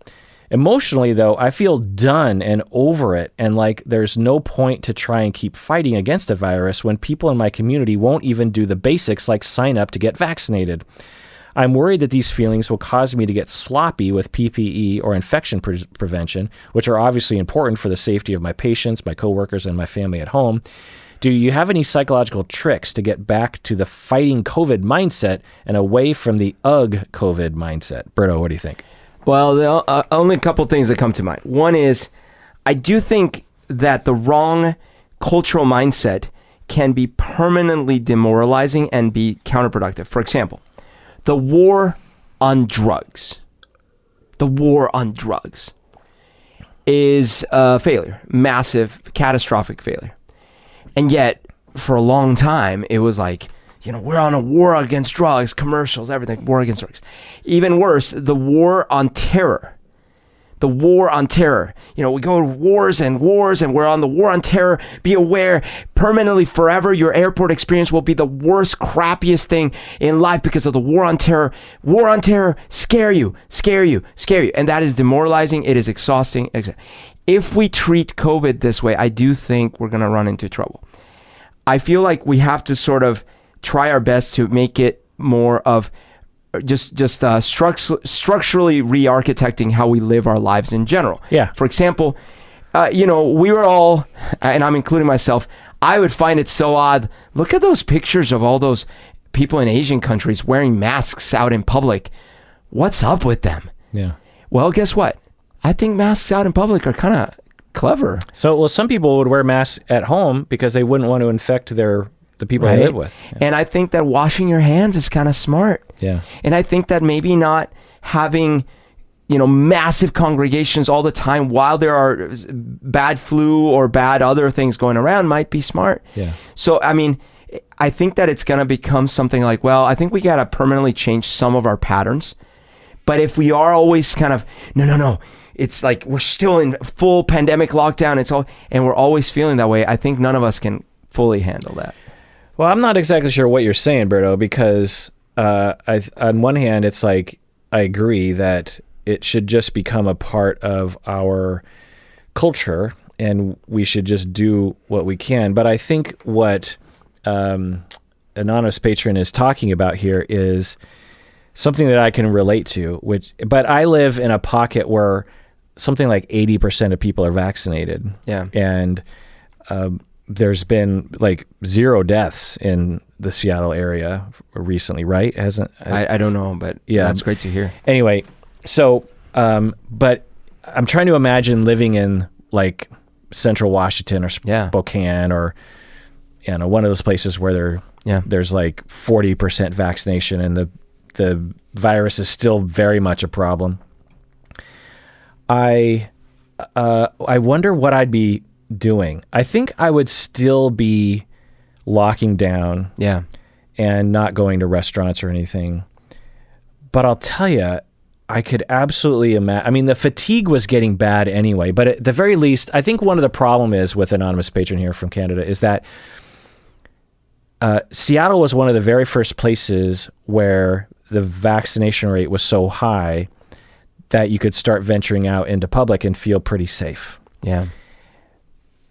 Emotionally, though, I feel done and over it, and like there's no point to try and keep fighting against a virus when people in my community won't even do the basics like sign up to get vaccinated. I'm worried that these feelings will cause me to get sloppy with PPE or infection prevention, which are obviously important for the safety of my patients, my coworkers, and my family at home. Do you have any psychological tricks to get back to the fighting COVID mindset and away from the COVID mindset? Berto, what do you think? Well, only a couple things that come to mind. One is, I do think that the wrong cultural mindset can be permanently demoralizing and be counterproductive. For example, the war on drugs, the war on drugs, is a failure, massive, catastrophic failure. And yet, for a long time, it was like, we're on a war against drugs, commercials, everything, war against drugs. Even worse, the war on terror. The war on terror. We go to wars and we're on the war on terror. Be aware, permanently, forever, your airport experience will be the worst, crappiest thing in life because of the war on terror. War on terror, scare you. And that is demoralizing. It is exhausting. If we treat COVID this way, I do think we're going to run into trouble. I feel like we have to sort of try our best to make it more of just structurally re-architecting how we live our lives in general. Yeah. For example, we were all, and I'm including myself, I would find it so odd. Look at those pictures of all those people in Asian countries wearing masks out in public. What's up with them? Yeah. Well, guess what? I think masks out in public are kind of clever. So, some people would wear masks at home because they wouldn't want to infect the people they live with. Yeah. And I think that washing your hands is kind of smart. Yeah. And I think that maybe not having, massive congregations all the time while there are bad flu or bad other things going around might be smart. Yeah. So, I think that it's going to become something like, well, I think we got to permanently change some of our patterns. But if we are always kind of, no, it's like we're still in full pandemic lockdown, and we're always feeling that way, I think none of us can fully handle that. Well, I'm not exactly sure what you're saying, Berto, because on one hand, it's like I agree that it should just become a part of our culture and we should just do what we can. But I think what Anonymous Patron is talking about here is something that I can relate to, but I live in a pocket where something like 80% of people are vaccinated. Yeah. And there's been like 0 deaths in the Seattle area recently, right? I don't know, but yeah, that's great to hear. Anyway, so, but I'm trying to imagine living in like Central Washington or Spokane or, one of those places where there's like 40% vaccination and the virus is still very much a problem. I wonder what I'd be doing. I think I would still be locking down and not going to restaurants or anything. But I'll tell you, I could absolutely imagine. The fatigue was getting bad anyway, but at the very least, I think one of the problem is with Anonymous Patron here from Canada is that Seattle was one of the very first places where the vaccination rate was so high that you could start venturing out into public and feel pretty safe. Yeah.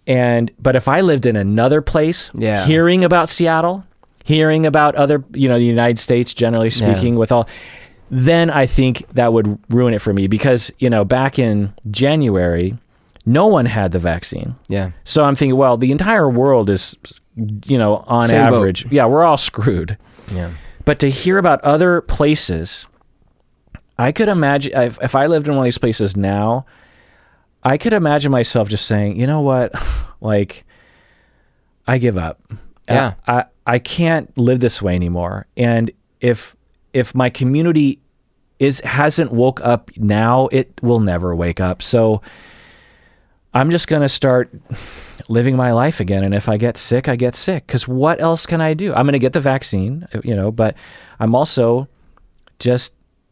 But if I lived in another place, hearing about Seattle, hearing about other, the United States, generally speaking, then I think that would ruin it for me because, back in January, no one had the vaccine. Yeah. So I'm thinking, well, the entire world is, on Same average, boat. we're all screwed. Yeah. But to hear about other places, I could imagine, if I lived in one of these places now, I could imagine myself just saying, you know what, like, I give up. Yeah. I can't live this way anymore. And if my community hasn't woke up now, it will never wake up. So I'm just going to start living my life again. And if I get sick, I get sick. Because what else can I do? I'm going to get the vaccine, but I'm also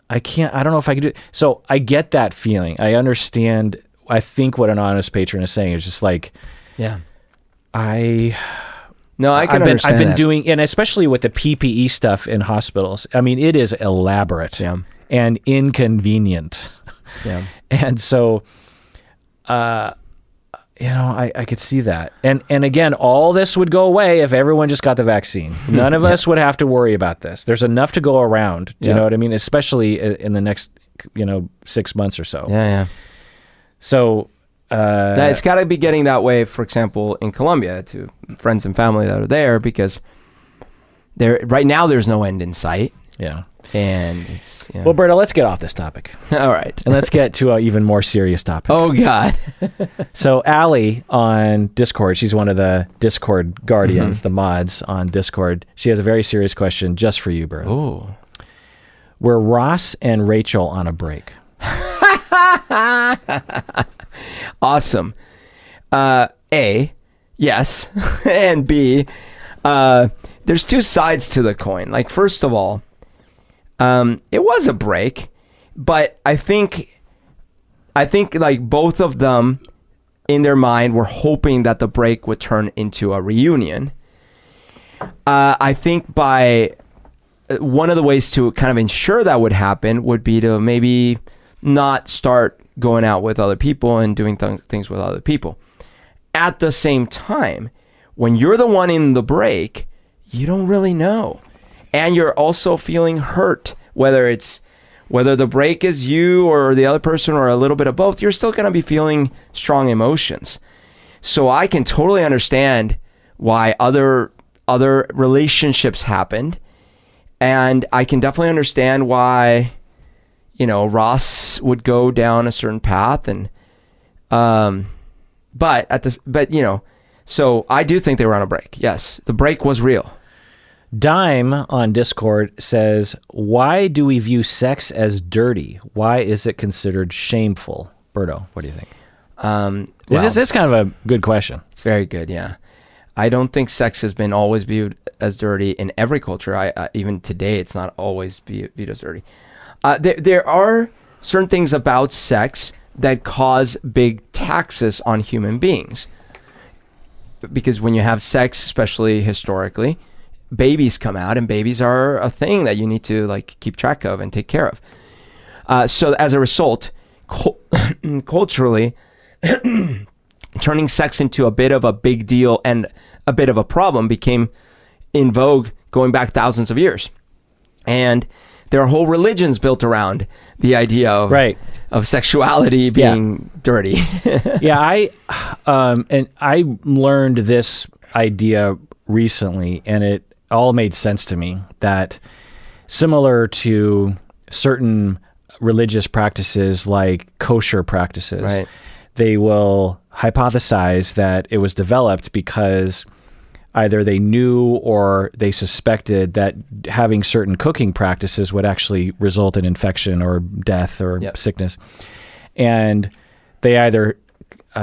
I don't know if I can do it. So I get that feeling. I understand. I think what an honest patron is saying is just like, I can understand I've been that. doing, and especially with the PPE stuff in hospitals. it is elaborate and inconvenient. Yeah. And so, I could see that. And again, all this would go away if everyone just got the vaccine. None of us would have to worry about this. There's enough to go around. Do you know what I mean? Especially in the next, 6 months or so. Yeah. So it's got to be getting that way, for example, in Colombia, to friends and family that are there, because right now there's no end in sight. Yeah. And it's... Yeah. Well, Berto, let's get off this topic. All right. And let's get to an even more serious topic. Oh, God. So Allie on Discord, she's one of the Discord guardians, the mods on Discord. She has a very serious question just for you, Berto. Oh. Were Ross and Rachel on a break? Awesome. A, yes. And B, there's two sides to the coin. Like, first of all, it was a break, but I think like both of them in their mind were hoping that the break would turn into a reunion. I think by one of the ways to kind of ensure that would happen would be to maybe not start going out with other people and doing things with other people. At the same time, when you're the one in the break, you don't really know. And you're also feeling hurt, whether the break is you or the other person or a little bit of both, you're still going to be feeling strong emotions. So I can totally understand why other relationships happened. And I can definitely understand why, Ross would go down a certain path. And, so I do think they were on a break. Yes. The break was real. Dime on Discord says, why do we view sex as dirty? Why is it considered shameful? Berto, what do you think? This is kind of a good question. It's very good, yeah. I don't think sex has been always viewed as dirty in every culture. Even today, it's not always viewed as dirty. There are certain things about sex that cause big taxes on human beings. Because when you have sex, especially historically, babies come out, and babies are a thing that you need to keep track of and take care of. So as a result, culturally, turning sex into a bit of a big deal and a bit of a problem became in vogue going back thousands of years. And there are whole religions built around the idea of sexuality being dirty. Yeah, I learned this idea recently, and it all made sense to me, that similar to certain religious practices like kosher practices, they will hypothesize that it was developed because either they knew or they suspected that having certain cooking practices would actually result in infection or death or sickness. And they either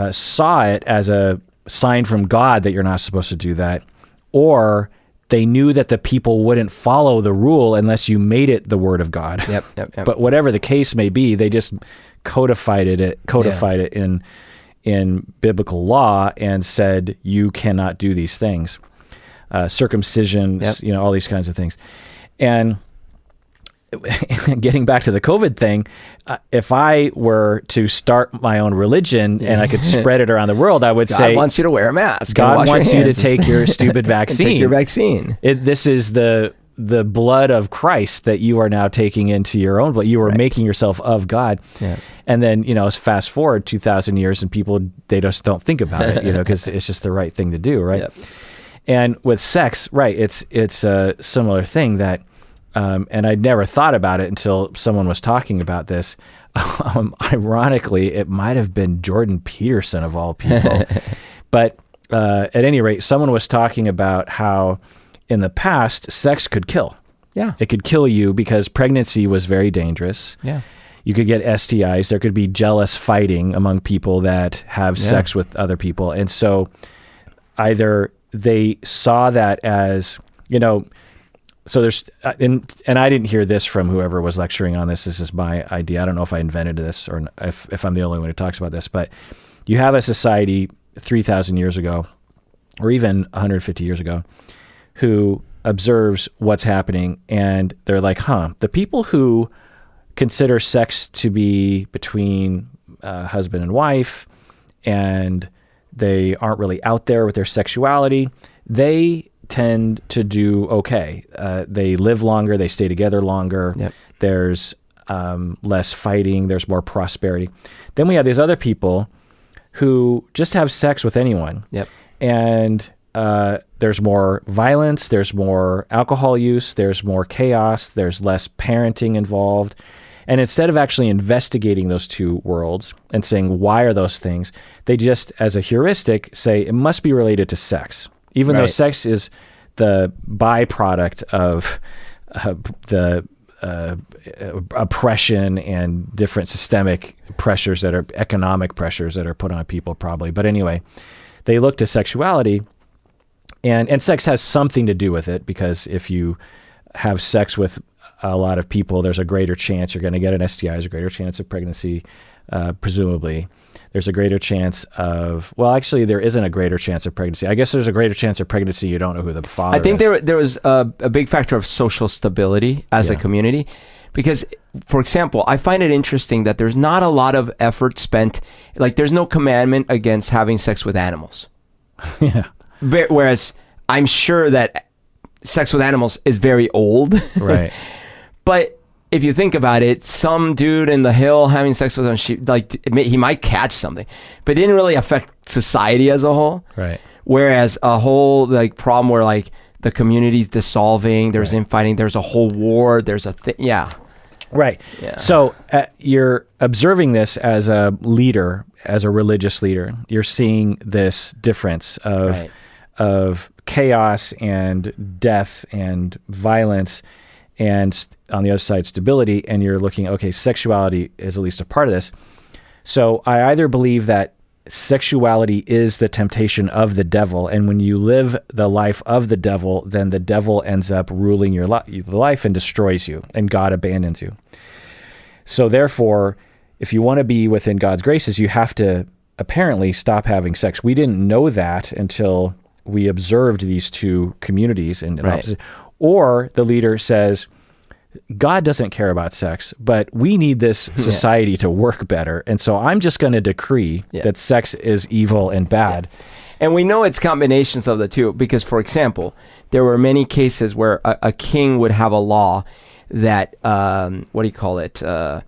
saw it as a sign from God that you're not supposed to do that, or they knew that the people wouldn't follow the rule unless you made it the word of God. Yep. But whatever the case may be, they just codified it in biblical law and said, you cannot do these things. Circumcision, all these kinds of things. And getting back to the COVID thing, if I were to start my own religion and I could spread it around the world, I would say, God wants you to wear a mask. God wants you to take your stupid vaccine. Take your vaccine. This is the blood of Christ that you are now taking into your own blood. You are making yourself of God. Yeah. And then, fast forward 2,000 years and people, they just don't think about it, because it's just the right thing to do, right? Yep. And with sex, it's a similar thing that, and I'd never thought about it until someone was talking about this. Ironically, it might have been Jordan Peterson of all people. But at any rate, someone was talking about how in the past, sex could kill. Yeah. It could kill you because pregnancy was very dangerous. Yeah. You could get STIs. There could be jealous fighting among people that have sex with other people. And so either they saw that as, so there's, and I didn't hear this from whoever was lecturing on this. This is my idea. I don't know if I invented this or if I'm the only one who talks about this, but you have a society 3,000 years ago, or even 150 years ago, who observes what's happening, and they're like, the people who consider sex to be between husband and wife, and they aren't really out there with their sexuality, they tend to do okay. They live longer, they stay together longer, there's less fighting, there's more prosperity. Then we have these other people who just have sex with anyone, and there's more violence, there's more alcohol use, there's more chaos, there's less parenting involved. And instead of actually investigating those two worlds and saying, why are those things, they just, as a heuristic, say it must be related to sex. Even though sex is the byproduct of the oppression and different systemic pressures that are economic pressures that are put on people probably. But anyway, they look to sexuality, and sex has something to do with it, because if you have sex with a lot of people, there's a greater chance you're going to get an STI, there's a greater chance of pregnancy, presumably. There's a greater chance of, well, actually, there isn't a greater chance of pregnancy. I guess there's a greater chance of pregnancy. You don't know who the father is. I think there was a big factor of social stability as a community. Because, for example, I find it interesting that there's not a lot of effort spent, like there's no commandment against having sex with animals. Yeah. Whereas I'm sure that sex with animals is very old. Right. But if you think about it, some dude in the hill having sex with a sheep, like he might catch something, but it didn't really affect society as a whole. Right. Whereas a whole like problem where like the community's dissolving, there's infighting, there's a whole war, there's a thing. Yeah. Right. Yeah. So you're observing this as a leader, as a religious leader. You're seeing this difference of chaos and death and violence, and on the other side, stability, and you're looking, okay, sexuality is at least a part of this. So I either believe that sexuality is the temptation of the devil, and when you live the life of the devil, then the devil ends up ruling your life and destroys you, and God abandons you. So therefore, if you want to be within God's graces, you have to apparently stop having sex. We didn't know that until we observed these two communities in opposite. Or the leader says, God doesn't care about sex, but we need this society to work better. And so I'm just going to decree that sex is evil and bad. Yeah. And we know it's combinations of the two because, for example, there were many cases where a king would have a law that, what do you call it? Out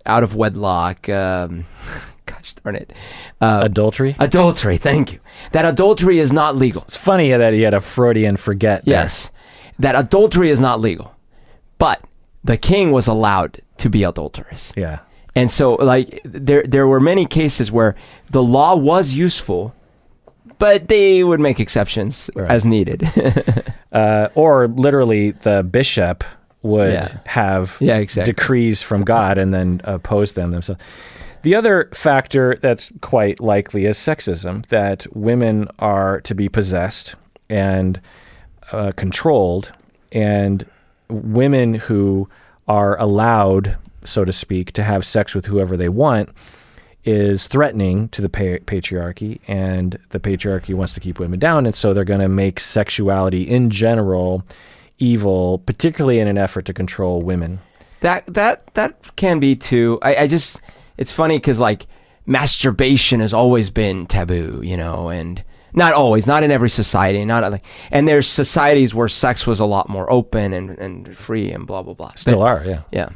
of wedlock, gosh darn it. Adultery? Adultery, thank you. That adultery is not legal. It's funny that he had a Freudian forget there. Yes. That adultery is not legal. But the king was allowed to be adulterous. Yeah. And so like there were many cases where the law was useful, but they would make exceptions as needed. Or literally the bishop would have decrees from God and then oppose them themselves. The other factor that's quite likely is sexism, that women are to be possessed and controlled, and women who are allowed, so to speak, to have sex with whoever they want is threatening to the patriarchy, and the patriarchy wants to keep women down, and so they're going to make sexuality in general evil, particularly in an effort to control women. That can be too. I just, it's funny because like masturbation has always been taboo, you know, and not always, not in every society, and there's societies where sex was a lot more open and free and blah blah blah. Still are, yeah. Yeah.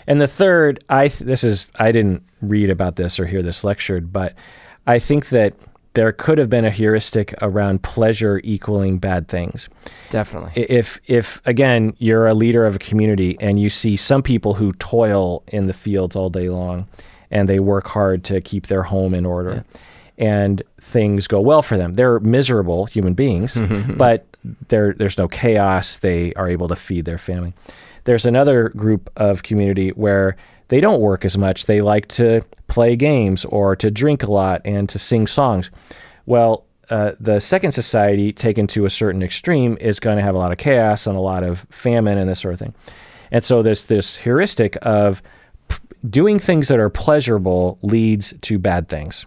And the third, I didn't read about this or hear this lectured, but I think that there could have been a heuristic around pleasure equaling bad things. Definitely. If again, you're a leader of a community and you see some people who toil in the fields all day long and they work hard to keep their home in order and things go well for them. They're miserable human beings, but there's no chaos. They are able to feed their family. There's another group of community where they don't work as much. They like to play games or to drink a lot and to sing songs. Well, the second society, taken to a certain extreme, is going to have a lot of chaos and a lot of famine and this sort of thing. And so there's this heuristic of doing things that are pleasurable leads to bad things.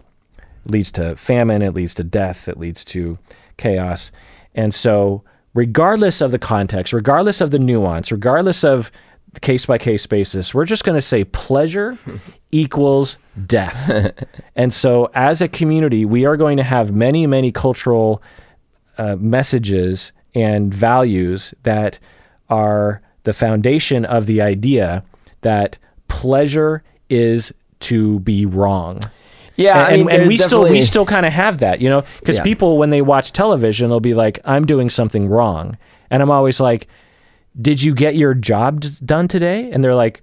It leads to famine, it leads to death, it leads to chaos. And so regardless of the context, regardless of the nuance, regardless of the case-by-case basis, we're just going to say pleasure equals death. And so as a community, we are going to have many, many cultural messages and values that are the foundation of the idea that pleasure is to be wrong. Yeah, and we still kind of have that, you know, because people, when they watch television, they'll be like, I'm doing something wrong. And I'm always like, did you get your job done today? And they're like,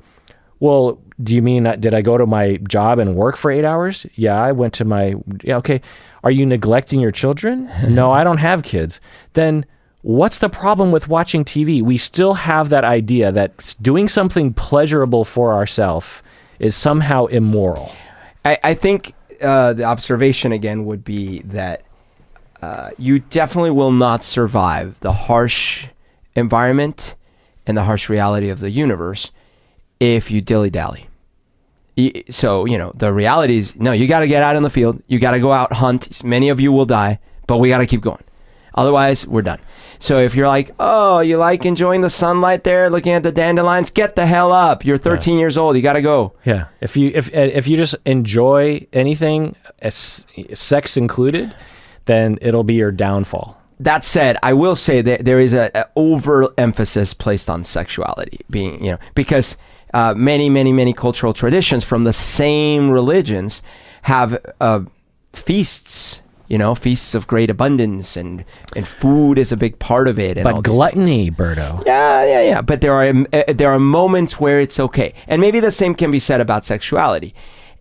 well, do you mean, did I go to my job and work for 8 hours? Yeah, I went to okay. Are you neglecting your children? No, I don't have kids. Then what's the problem with watching TV? We still have that idea that doing something pleasurable for ourselves is somehow immoral. I think the observation again would be that you definitely will not survive the harsh environment and the harsh reality of the universe if you dilly-dally. So, the reality is, no, you got to get out in the field. You got to go out, hunt. Many of you will die, but we got to keep going. Otherwise, we're done. So if you're like, oh, you like enjoying the sunlight there, looking at the dandelions, get the hell up. You're 13 years old. You got to go. Yeah. If you just enjoy anything, sex included, then it'll be your downfall. That said, I will say that there is a overemphasis placed on sexuality being, because many cultural traditions from the same religions have feasts. Feasts of great abundance and food is a big part of it. And but gluttony, Berto. Yeah. But there are moments where it's okay. And maybe the same can be said about sexuality.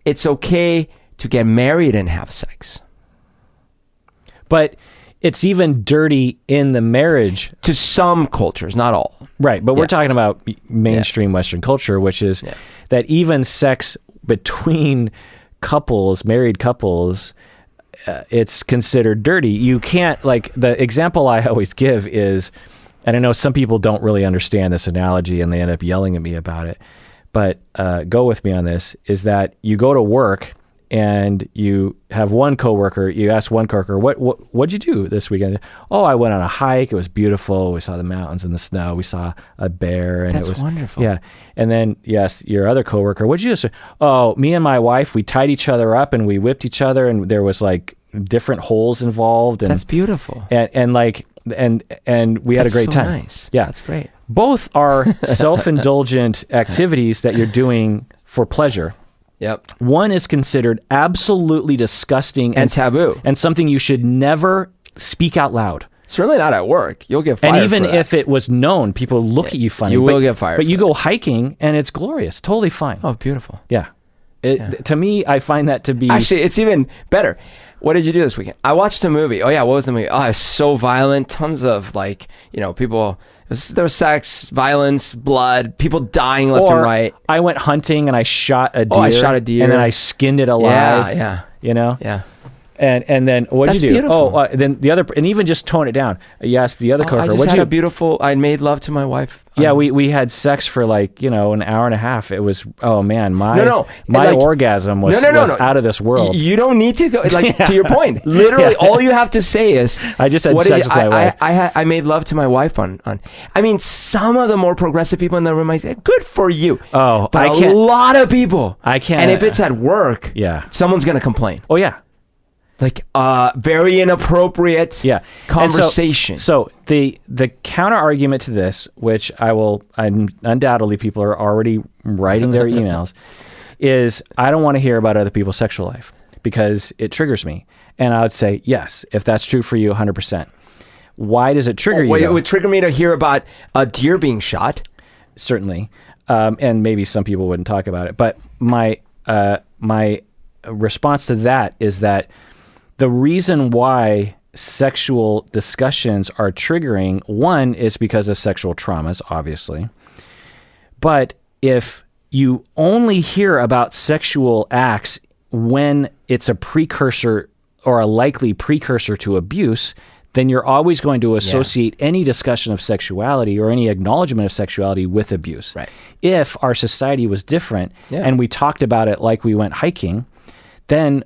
It's okay to get married and have sex. But it's even dirty in the marriage. To some cultures, not all. Right. But we're talking about mainstream Western culture, which is that even sex between couples, married couples, it's considered dirty. You can't, like, the example I always give is, and I know some people don't really understand this analogy and they end up yelling at me about it, but go with me on this, is that you go to work and you have one coworker, you ask one coworker, what'd you do this weekend? Oh, I went on a hike. It was beautiful. We saw the mountains and the snow. We saw a bear. And That's it was wonderful. Yeah. And then yes, your other coworker, what'd you do? Oh, me and my wife, we tied each other up and we whipped each other and there was like different holes involved. And that's beautiful. And we had a great time. Nice. Yeah. That's great. Both are self-indulgent activities that you're doing for pleasure. Yep. One is considered absolutely disgusting and taboo, and something you should never speak out loud. Certainly not at work. You'll get fired. And even for that. if it was known, people look at you funny. You will get fired. But you go hiking and it's glorious, totally fine. Oh, beautiful. Yeah. To me, I find that to be actually, it's even better. What did you do this weekend? I watched a movie. Oh yeah, what was the movie? Oh, it's so violent. Tons of people. There was sex, violence, blood, people dying left and right. I went hunting and I shot a deer. Oh, I shot a deer. And then I skinned it alive. Yeah. Yeah. And then what did you do? Beautiful. Oh, then the other, and even just tone it down. You asked the other coworker. I made love to my wife. Yeah, we had sex for like, an hour and a half. It was, oh man, my orgasm was out of this world. You don't need to go, to your point. Literally, all you have to say is, I just had sex with my wife. I made love to my wife on. I mean, some of the more progressive people in the room might say, good for you. Oh, but a lot of people. I can't. And if it's at work, someone's going to complain. Oh, yeah. Like very inappropriate conversation. So the counter argument to this, which I'm undoubtedly people are already writing their emails, is I don't want to hear about other people's sexual life because it triggers me. And I would say, yes, if that's true for you, 100%. Why does it trigger you? It would trigger me to hear about a deer being shot. Certainly. And maybe some people wouldn't talk about it. But my response to that is that the reason why sexual discussions are triggering, one, is because of sexual traumas, obviously. But if you only hear about sexual acts when it's a precursor or a likely precursor to abuse, then you're always going to associate any discussion of sexuality or any acknowledgement of sexuality with abuse. Right. If our society was different and we talked about it like we went hiking, then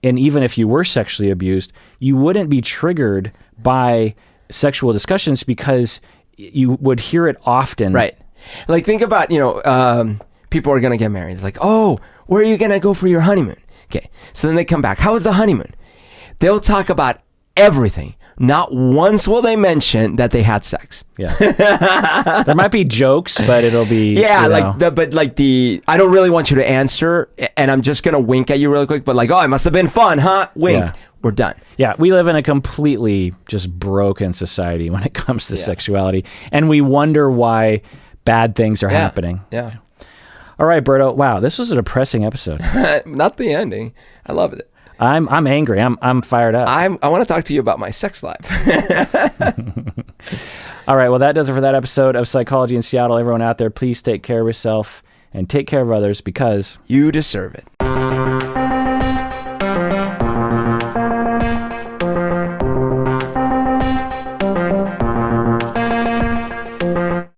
even if you were sexually abused, you wouldn't be triggered by sexual discussions because you would hear it often. Right. Like think about, people are going to get married. It's like, oh, where are you going to go for your honeymoon? Okay. So then they come back. How was the honeymoon? They'll talk about everything. Not once will they mention that they had sex. Yeah. There might be jokes, but it'll be I don't really want you to answer, and I'm just gonna wink at you really quick. But it must have been fun, huh? Wink. Yeah. We're done. Yeah, we live in a completely just broken society when it comes to sexuality, and we wonder why bad things are happening. Yeah. All right, Berto. Wow, this was a depressing episode. Not the ending. I love it. I'm angry. I'm fired up. I want to talk to you about my sex life. All right. Well, that does it for that episode of Psychology in Seattle. Everyone out there, please take care of yourself and take care of others because you deserve it.